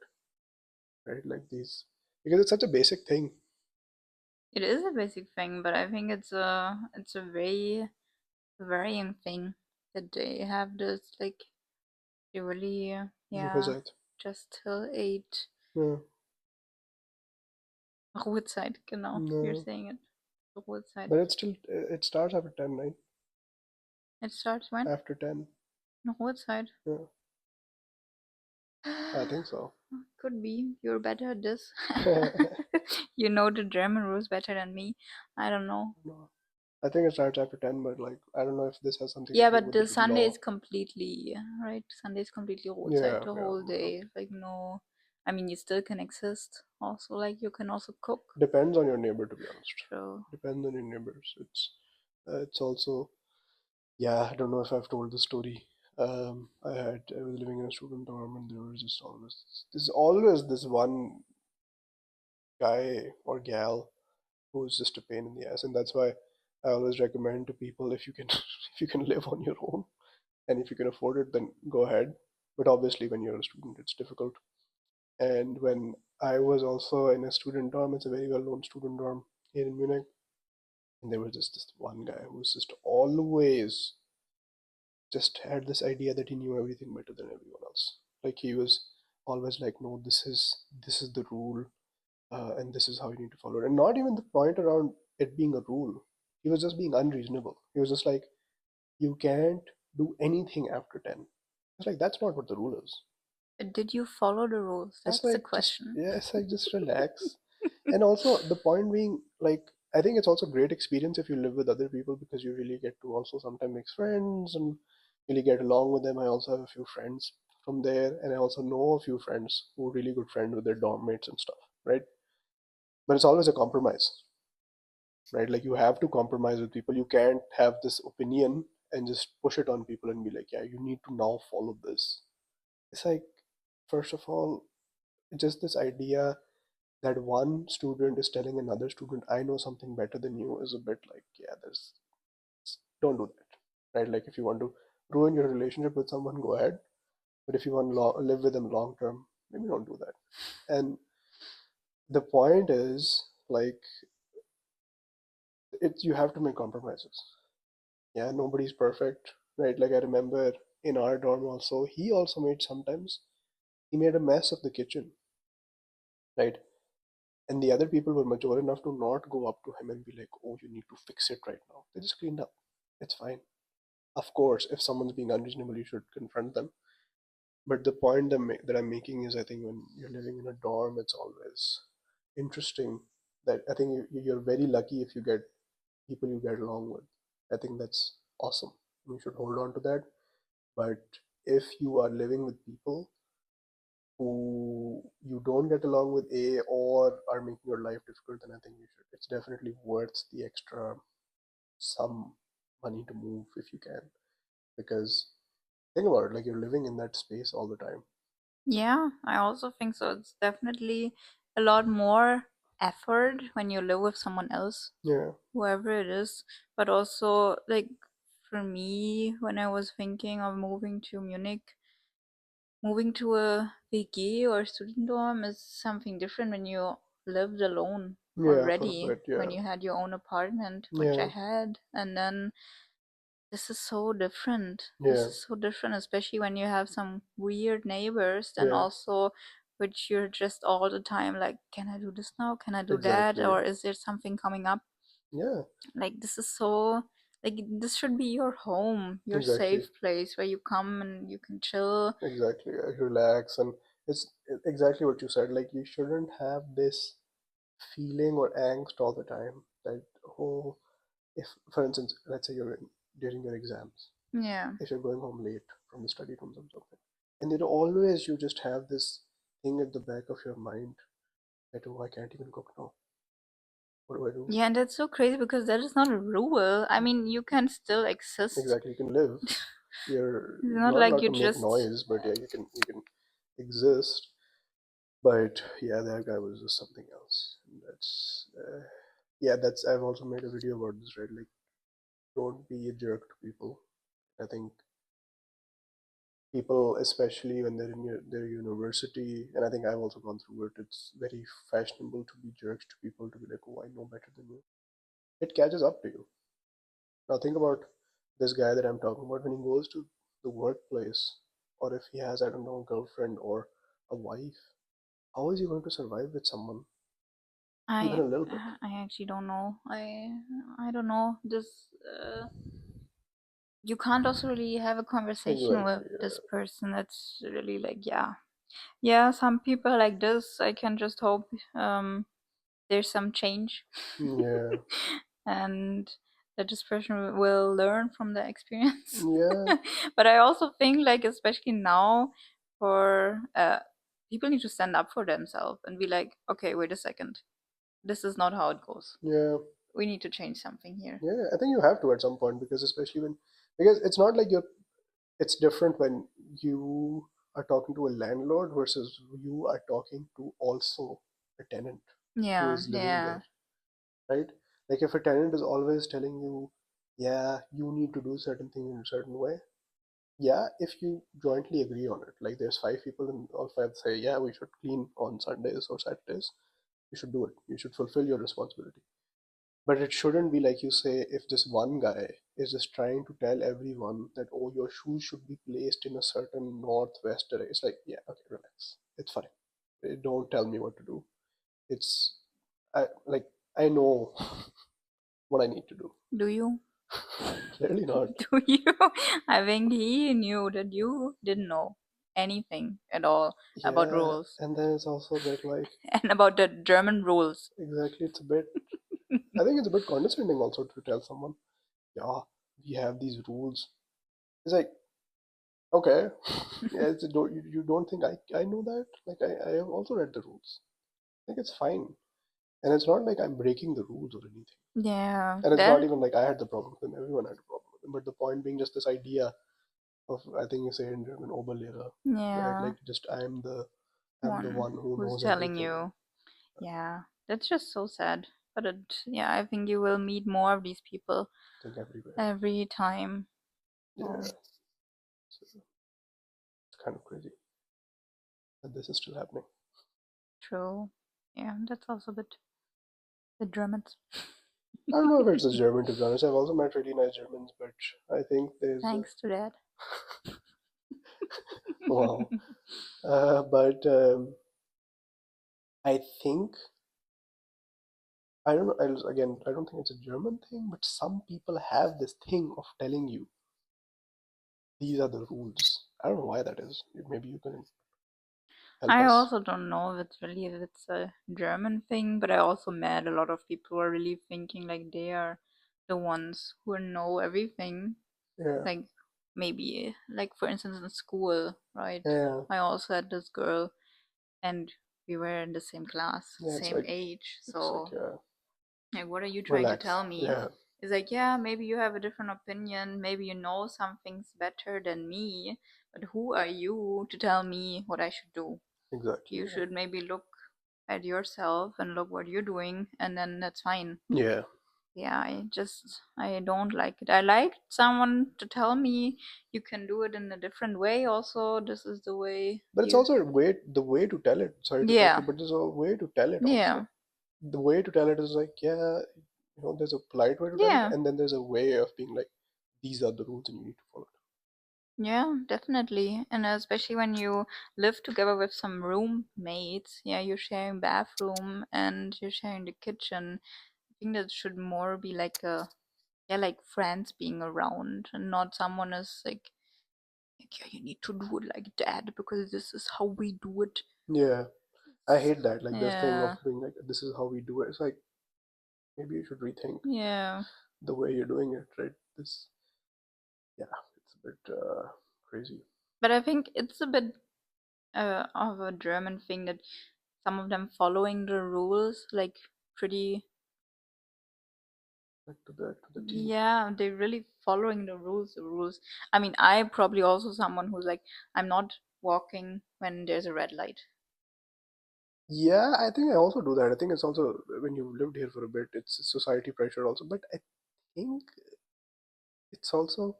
[SPEAKER 2] right? Like these because it's such a basic thing
[SPEAKER 1] it is a basic thing, but I think it's a very varying thing that they have this like they really yeah,
[SPEAKER 2] because
[SPEAKER 1] just till 8
[SPEAKER 2] no,
[SPEAKER 1] Ruhezeit, genau, you're
[SPEAKER 2] no,
[SPEAKER 1] saying it. Ruhezeit.
[SPEAKER 2] but it's still it starts after 10, right?
[SPEAKER 1] It starts when?
[SPEAKER 2] After 10,
[SPEAKER 1] Ruhezeit.
[SPEAKER 2] yeah, I think so.
[SPEAKER 1] Could be. You're better at this. You know the German rules better than me. I don't know.
[SPEAKER 2] No, I think it starts after 10, but like I don't know if this has something to
[SPEAKER 1] Yeah,
[SPEAKER 2] do
[SPEAKER 1] but
[SPEAKER 2] with the
[SPEAKER 1] the Sunday is
[SPEAKER 2] law.
[SPEAKER 1] completely, right? Sunday is completely roadside
[SPEAKER 2] Yeah,
[SPEAKER 1] the
[SPEAKER 2] yeah.
[SPEAKER 1] whole day. Like, no. I mean, you still can exist. Also, like, you can also cook.
[SPEAKER 2] Depends on your neighbor, to be honest.
[SPEAKER 1] True.
[SPEAKER 2] Depends on your neighbors. It's also yeah. I don't know if I've told the story. I was living in a student dorm, and there was just always there's always this one guy or gal who's just a pain in the ass, and that's why I always recommend to people if you can if you can live on your own and if you can afford it, then go ahead. But obviously, when you're a student, it's difficult. And when I was also in a student dorm, it's a very well-known student dorm here in Munich, and there was just this one guy who was just always just had this idea that he knew everything better than everyone else. Like he was always like, no, this is the rule, and this is how you need to follow it. And not even the point around it being a rule. He was just being unreasonable. He was just like, you can't do anything after 10. It's like that's not what the rule is.
[SPEAKER 1] But did you follow the rules?
[SPEAKER 2] It's
[SPEAKER 1] That's the
[SPEAKER 2] like just
[SPEAKER 1] question.
[SPEAKER 2] yeah, it's like just relax. And also the point being like I think it's also a great experience if you live with other people because you really get to also sometimes make friends and really get along with them. I also have a few friends from there and I also know a few friends who are really good friends with their dorm mates and stuff, right? But it's always a compromise, right? Like you have to compromise with people. You can't have this opinion and just push it on people and be like, yeah, you need to now follow this. It's like, first of all, just this idea that one student is telling another student, I know something better than you is a bit like, yeah, don't do that, right? Like if you want to ruin your relationship with someone, go ahead. But if you want to live with them long term, maybe don't do that. And the point is, like, you have to make compromises. Yeah, nobody's perfect, right? Like I remember in our dorm also, he also made sometimes he made a mess of the kitchen, right? And the other people were mature enough to not go up to him and be like, oh, you need to fix it right now. They just cleaned up. It's fine. Of course, if someone's being unreasonable, you should confront them. But the point that I'm making is I think when you're living in a dorm, it's always interesting that I think you're very lucky if you get people you get along with. I think that's awesome. You should hold on to that. But if you are living with people who you don't get along with or are making your life difficult, then I think you should. It's definitely worth the extra some money to move if you can. Because think about it, like you're living in that space all the time.
[SPEAKER 1] Yeah, I also think so. It's definitely a lot more effort when you live with someone else,
[SPEAKER 2] Yeah,
[SPEAKER 1] whoever it is. But also, like, for me, when I was thinking of moving to Munich, moving to a VG or student dorm is something different when you lived alone
[SPEAKER 2] yeah, for a
[SPEAKER 1] already,
[SPEAKER 2] bit.
[SPEAKER 1] when
[SPEAKER 2] Yeah,
[SPEAKER 1] you had your own apartment, which I
[SPEAKER 2] yeah,
[SPEAKER 1] had, and then this is so different. This
[SPEAKER 2] yeah,
[SPEAKER 1] is so different, especially when you have some weird neighbors, and
[SPEAKER 2] yeah.
[SPEAKER 1] also which you're just all the time like, can I do this now? Can I do that?
[SPEAKER 2] Exactly.
[SPEAKER 1] Or is there something coming up?
[SPEAKER 2] Yeah,
[SPEAKER 1] Like, this is so, like, this should be your home, your
[SPEAKER 2] exactly,
[SPEAKER 1] safe place where you come and you can chill.
[SPEAKER 2] exactly. Relax, and it's exactly what you said. Like you shouldn't have this feeling or angst all the time that oh if, for instance, let's say during your exams,
[SPEAKER 1] Yeah.
[SPEAKER 2] if you're going home late from the study rooms or something, and then always you just have this thing at the back of your mind that, oh, I can't even cook now. What do I do?
[SPEAKER 1] Yeah, and that's so crazy because that is not a rule. I mean, you can still exist.
[SPEAKER 2] Exactly, you can live. You're
[SPEAKER 1] It's not
[SPEAKER 2] not
[SPEAKER 1] like
[SPEAKER 2] allowed
[SPEAKER 1] you
[SPEAKER 2] to make
[SPEAKER 1] just.
[SPEAKER 2] noise, but yeah, you can exist. But yeah, that guy was just something else. And that's yeah, that's I've also made a video about this, right? Like, don't be a jerk to people. I think people, especially when they're in their university, and I think I've also gone through it. It's very fashionable to be jerks to people, to be like, "Oh, I know better than you." It catches up to you. Now think about this guy that I'm talking about when he goes to the workplace, or if he has, I don't know, a girlfriend or a wife. How is he going to survive with someone, even
[SPEAKER 1] I
[SPEAKER 2] a little bit?
[SPEAKER 1] I actually don't know. I don't know. This you can't also really have a conversation with
[SPEAKER 2] Exactly.
[SPEAKER 1] this person. That's really like, yeah. Yeah, some people are like this. I can just hope there's some change.
[SPEAKER 2] Yeah.
[SPEAKER 1] And that this person will learn from the experience.
[SPEAKER 2] Yeah.
[SPEAKER 1] But I also think, like, especially now, for people need to stand up for themselves and be like, okay, wait a second, this is not how it goes.
[SPEAKER 2] Yeah.
[SPEAKER 1] We need to change something here.
[SPEAKER 2] Yeah. I think you have to at some point, because especially when, because it's not like you're, it's different when you are talking to a landlord versus you are talking to also a tenant who
[SPEAKER 1] Yeah,
[SPEAKER 2] is living
[SPEAKER 1] yeah,
[SPEAKER 2] there, right? Like if a tenant is always telling you, yeah, you need to do certain thing in a certain way, yeah, if you jointly agree on it, like there's five people and all five say, yeah, we should clean on Sundays or Saturdays, you should do it, you should fulfill your responsibility. But it shouldn't be like you say, if this one guy is just trying to tell everyone that, oh, your shoes should be placed in a certain northwest direction. It's like, yeah, okay, relax. It's fine. Don't tell me what to do. It's, like, I know what I need to do.
[SPEAKER 1] do you?
[SPEAKER 2] Clearly not.
[SPEAKER 1] Do you? I think he knew that you didn't know anything at all about
[SPEAKER 2] Yeah,
[SPEAKER 1] rules.
[SPEAKER 2] and then it's also a bit like,
[SPEAKER 1] And about the German rules.
[SPEAKER 2] exactly, it's a bit, I think it's a bit condescending also to tell someone, yeah, we have these rules. It's like, okay, yeah, you don't think I know that? Like I have also read the rules. I think it's fine, and it's not like I'm breaking the rules or anything.
[SPEAKER 1] Yeah,
[SPEAKER 2] And it's not
[SPEAKER 1] that.
[SPEAKER 2] even like I had the problem with them. Everyone had a problem with them. But the point being just this idea of, I think you say in German, Oberlehrer, right?
[SPEAKER 1] Yeah,
[SPEAKER 2] Like just I'm the
[SPEAKER 1] one
[SPEAKER 2] one who
[SPEAKER 1] who's
[SPEAKER 2] knows
[SPEAKER 1] telling
[SPEAKER 2] everything.
[SPEAKER 1] you. Yeah, that's just so sad. But yeah, I think you will meet more of these people
[SPEAKER 2] I think everywhere.
[SPEAKER 1] every time.
[SPEAKER 2] Yeah,
[SPEAKER 1] Oh,
[SPEAKER 2] so it's kind of crazy that this is still happening.
[SPEAKER 1] true. Yeah, that's also a bit the Germans.
[SPEAKER 2] I don't know if it's just German, to be honest. I've also met really nice Germans, but I think there's
[SPEAKER 1] Thanks to that.
[SPEAKER 2] wow. But I think, I don't know. Again, I don't think it's a German thing, but some people have this thing of telling you these are the rules. I don't know why that is. Maybe you can help
[SPEAKER 1] I
[SPEAKER 2] us.
[SPEAKER 1] also don't know if it's a German thing, but I also met a lot of people who are really thinking like they are the ones who know everything.
[SPEAKER 2] Yeah,
[SPEAKER 1] Like maybe like for instance in school, right?
[SPEAKER 2] yeah,
[SPEAKER 1] I also had this girl and we were in the same class,
[SPEAKER 2] yeah.
[SPEAKER 1] same age.
[SPEAKER 2] It's like,
[SPEAKER 1] So like what are you trying to
[SPEAKER 2] relax.
[SPEAKER 1] tell me?
[SPEAKER 2] Yeah,
[SPEAKER 1] It's like, yeah, maybe you have a different opinion, maybe you know some things better than me, but who are you to tell me what I should do?
[SPEAKER 2] exactly.
[SPEAKER 1] You should maybe look at yourself and look what you're doing, and then that's fine.
[SPEAKER 2] Yeah,
[SPEAKER 1] Yeah, I don't like it. I like someone to tell me you can do it in a different way. Also, this is the way
[SPEAKER 2] but it's
[SPEAKER 1] you.
[SPEAKER 2] also the way to tell it. Sorry to cut you,
[SPEAKER 1] Yeah,
[SPEAKER 2] but there's a way to tell it
[SPEAKER 1] yeah,
[SPEAKER 2] also. The way to tell it is like, yeah, there's a polite way to tell it,
[SPEAKER 1] yeah,
[SPEAKER 2] and then there's a way of being like, these are the rules and you need to follow
[SPEAKER 1] yeah, definitely. And especially when you live together with some roommates, yeah, you're sharing bathroom and you're sharing the kitchen. I think that should more be like a, yeah, like friends being around and not someone is like, yeah, you need to do it like that because this is how we do it.
[SPEAKER 2] it. Yeah, I hate that. Like this thing of
[SPEAKER 1] Yeah,
[SPEAKER 2] being like, this is how we do it. It's like, maybe you should rethink.
[SPEAKER 1] yeah.
[SPEAKER 2] the way you're doing it, right? This, yeah, it's a bit crazy.
[SPEAKER 1] But I think it's a bit of a German thing that some of them following the rules like pretty.
[SPEAKER 2] Like to the T.
[SPEAKER 1] Yeah, they're really following the rules. The rules. I mean, I probably also someone who's like, I'm not walking when there's a red light.
[SPEAKER 2] Yeah, I think I also do that. I think it's also when you've lived here for a bit, it's society pressure also. But I think it's also,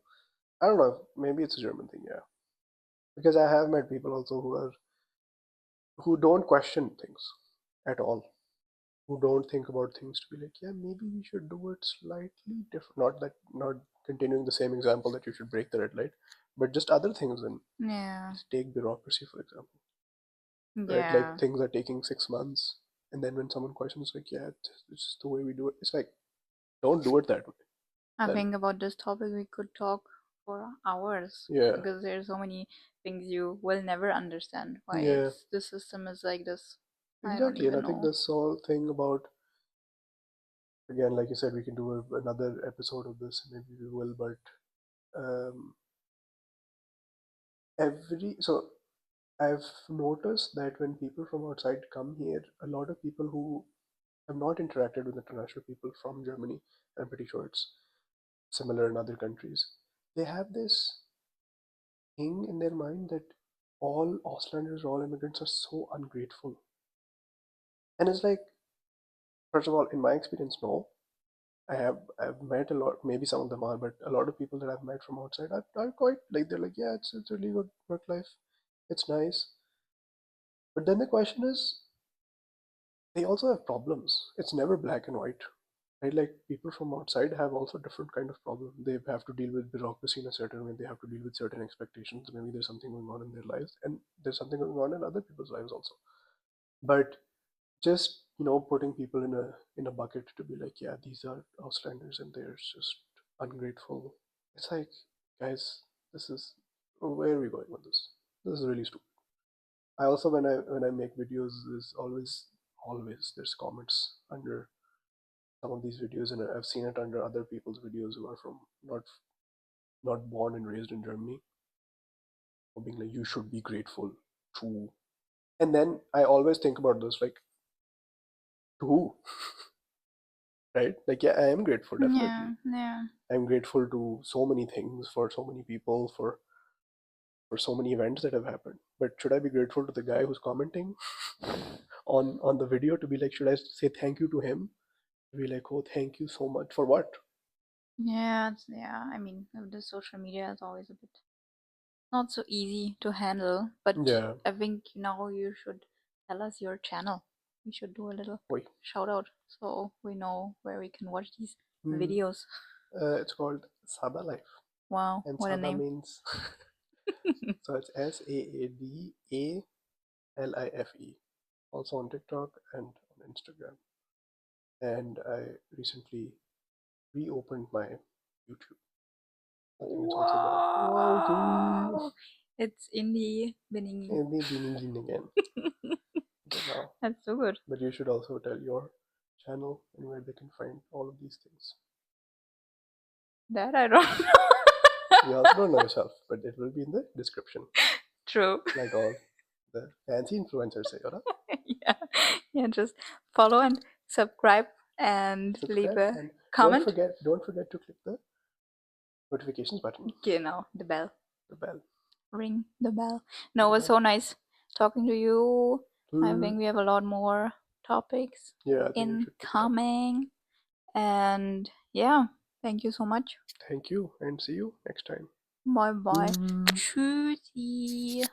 [SPEAKER 2] I don't know, maybe it's a German thing, yeah. Because I have met people also who don't question things at all, who don't think about things to be like, yeah, maybe we should do it slightly different. Not continuing the same example that you should break the red light, but just other things. And
[SPEAKER 1] Yeah.
[SPEAKER 2] just take bureaucracy for example, right? Like
[SPEAKER 1] Yeah.
[SPEAKER 2] things are taking 6 months, and then when someone questions like, yeah, this is the way we do it, it's like, don't do it that way.
[SPEAKER 1] I
[SPEAKER 2] Then
[SPEAKER 1] think about this topic we could talk for hours
[SPEAKER 2] yeah,
[SPEAKER 1] because there's so many things you will never understand why
[SPEAKER 2] yeah,
[SPEAKER 1] the system is like this. I don't
[SPEAKER 2] exactly. And I
[SPEAKER 1] even
[SPEAKER 2] think
[SPEAKER 1] know.
[SPEAKER 2] this whole thing about, again, like you said, we can do another episode of this, maybe we will, but um, every so I've noticed that when people from outside come here, a lot of people who have not interacted with international people from Germany, I'm pretty sure it's similar in other countries, they have this thing in their mind that all Auslanders, all immigrants are so ungrateful. And it's like, first of all, in my experience, no. I've met a lot, maybe some of them are, but a lot of people that I've met from outside are quite like, they're like, yeah, it's really good work life. It's nice. But then the question is, they also have problems. It's never black and white, right? Like people from outside have also different kind of problem. They have to deal with bureaucracy in a certain way. They have to deal with certain expectations. Maybe there's something going on in their lives, and there's something going on in other people's lives also. But just putting people in a bucket to be like, yeah, these are Auslanders and they're just ungrateful. It's like, guys, this is, where are we going with this? This is really stupid. I also, when I make videos, there's always there's comments under some of these videos, and I've seen it under other people's videos who are from not born and raised in Germany, or being like, you should be grateful to. And then I always think about this, like, to who? Right? Like, yeah, I am grateful,
[SPEAKER 1] Yeah,
[SPEAKER 2] definitely.
[SPEAKER 1] yeah.
[SPEAKER 2] I'm grateful to so many things, for so many people, for so many events that have happened. But should I be grateful to the guy who's commenting on the video, to be like, should I say thank you to him? To be like, oh, thank you so much for what?
[SPEAKER 1] Yeah, yeah. I mean, the social media is always a bit not so easy to handle, but
[SPEAKER 2] Yeah.
[SPEAKER 1] I think now you should tell us your channel. We should do a little
[SPEAKER 2] Wait.
[SPEAKER 1] shout out so we know where we can watch these
[SPEAKER 2] Hmm.
[SPEAKER 1] videos.
[SPEAKER 2] It's called Sada Life,
[SPEAKER 1] Wow,
[SPEAKER 2] and
[SPEAKER 1] what a
[SPEAKER 2] Sada
[SPEAKER 1] name.
[SPEAKER 2] means so it's SAADALIFE. Also on TikTok and on Instagram. And I recently reopened my YouTube. I think it's also there. Wow, cool.
[SPEAKER 1] Wow! It's in the beginning.
[SPEAKER 2] And the beginning again. Okay, now.
[SPEAKER 1] That's so good.
[SPEAKER 2] But you should also tell your channel and where they can find all of these things.
[SPEAKER 1] That I don't
[SPEAKER 2] You
[SPEAKER 1] know.
[SPEAKER 2] also don't know yourself, but it will be in the description,
[SPEAKER 1] True.
[SPEAKER 2] like all the fancy influencers say, right?
[SPEAKER 1] Yeah. Yeah, just follow and subscribe and leave
[SPEAKER 2] Subscribe
[SPEAKER 1] a
[SPEAKER 2] and
[SPEAKER 1] comment.
[SPEAKER 2] don't forget to click the notifications button,
[SPEAKER 1] Genau, the bell.
[SPEAKER 2] the bell,
[SPEAKER 1] Ring the bell.
[SPEAKER 2] ring
[SPEAKER 1] No,
[SPEAKER 2] the
[SPEAKER 1] it was
[SPEAKER 2] bell.
[SPEAKER 1] so nice talking to you. I
[SPEAKER 2] Mm.
[SPEAKER 1] think we have a lot more topics
[SPEAKER 2] Yeah, I think we should pick it up.
[SPEAKER 1] incoming. And yeah, thank you so much.
[SPEAKER 2] Thank you, and see you next time.
[SPEAKER 1] Bye bye.
[SPEAKER 2] Mm.
[SPEAKER 1] Tschüssi.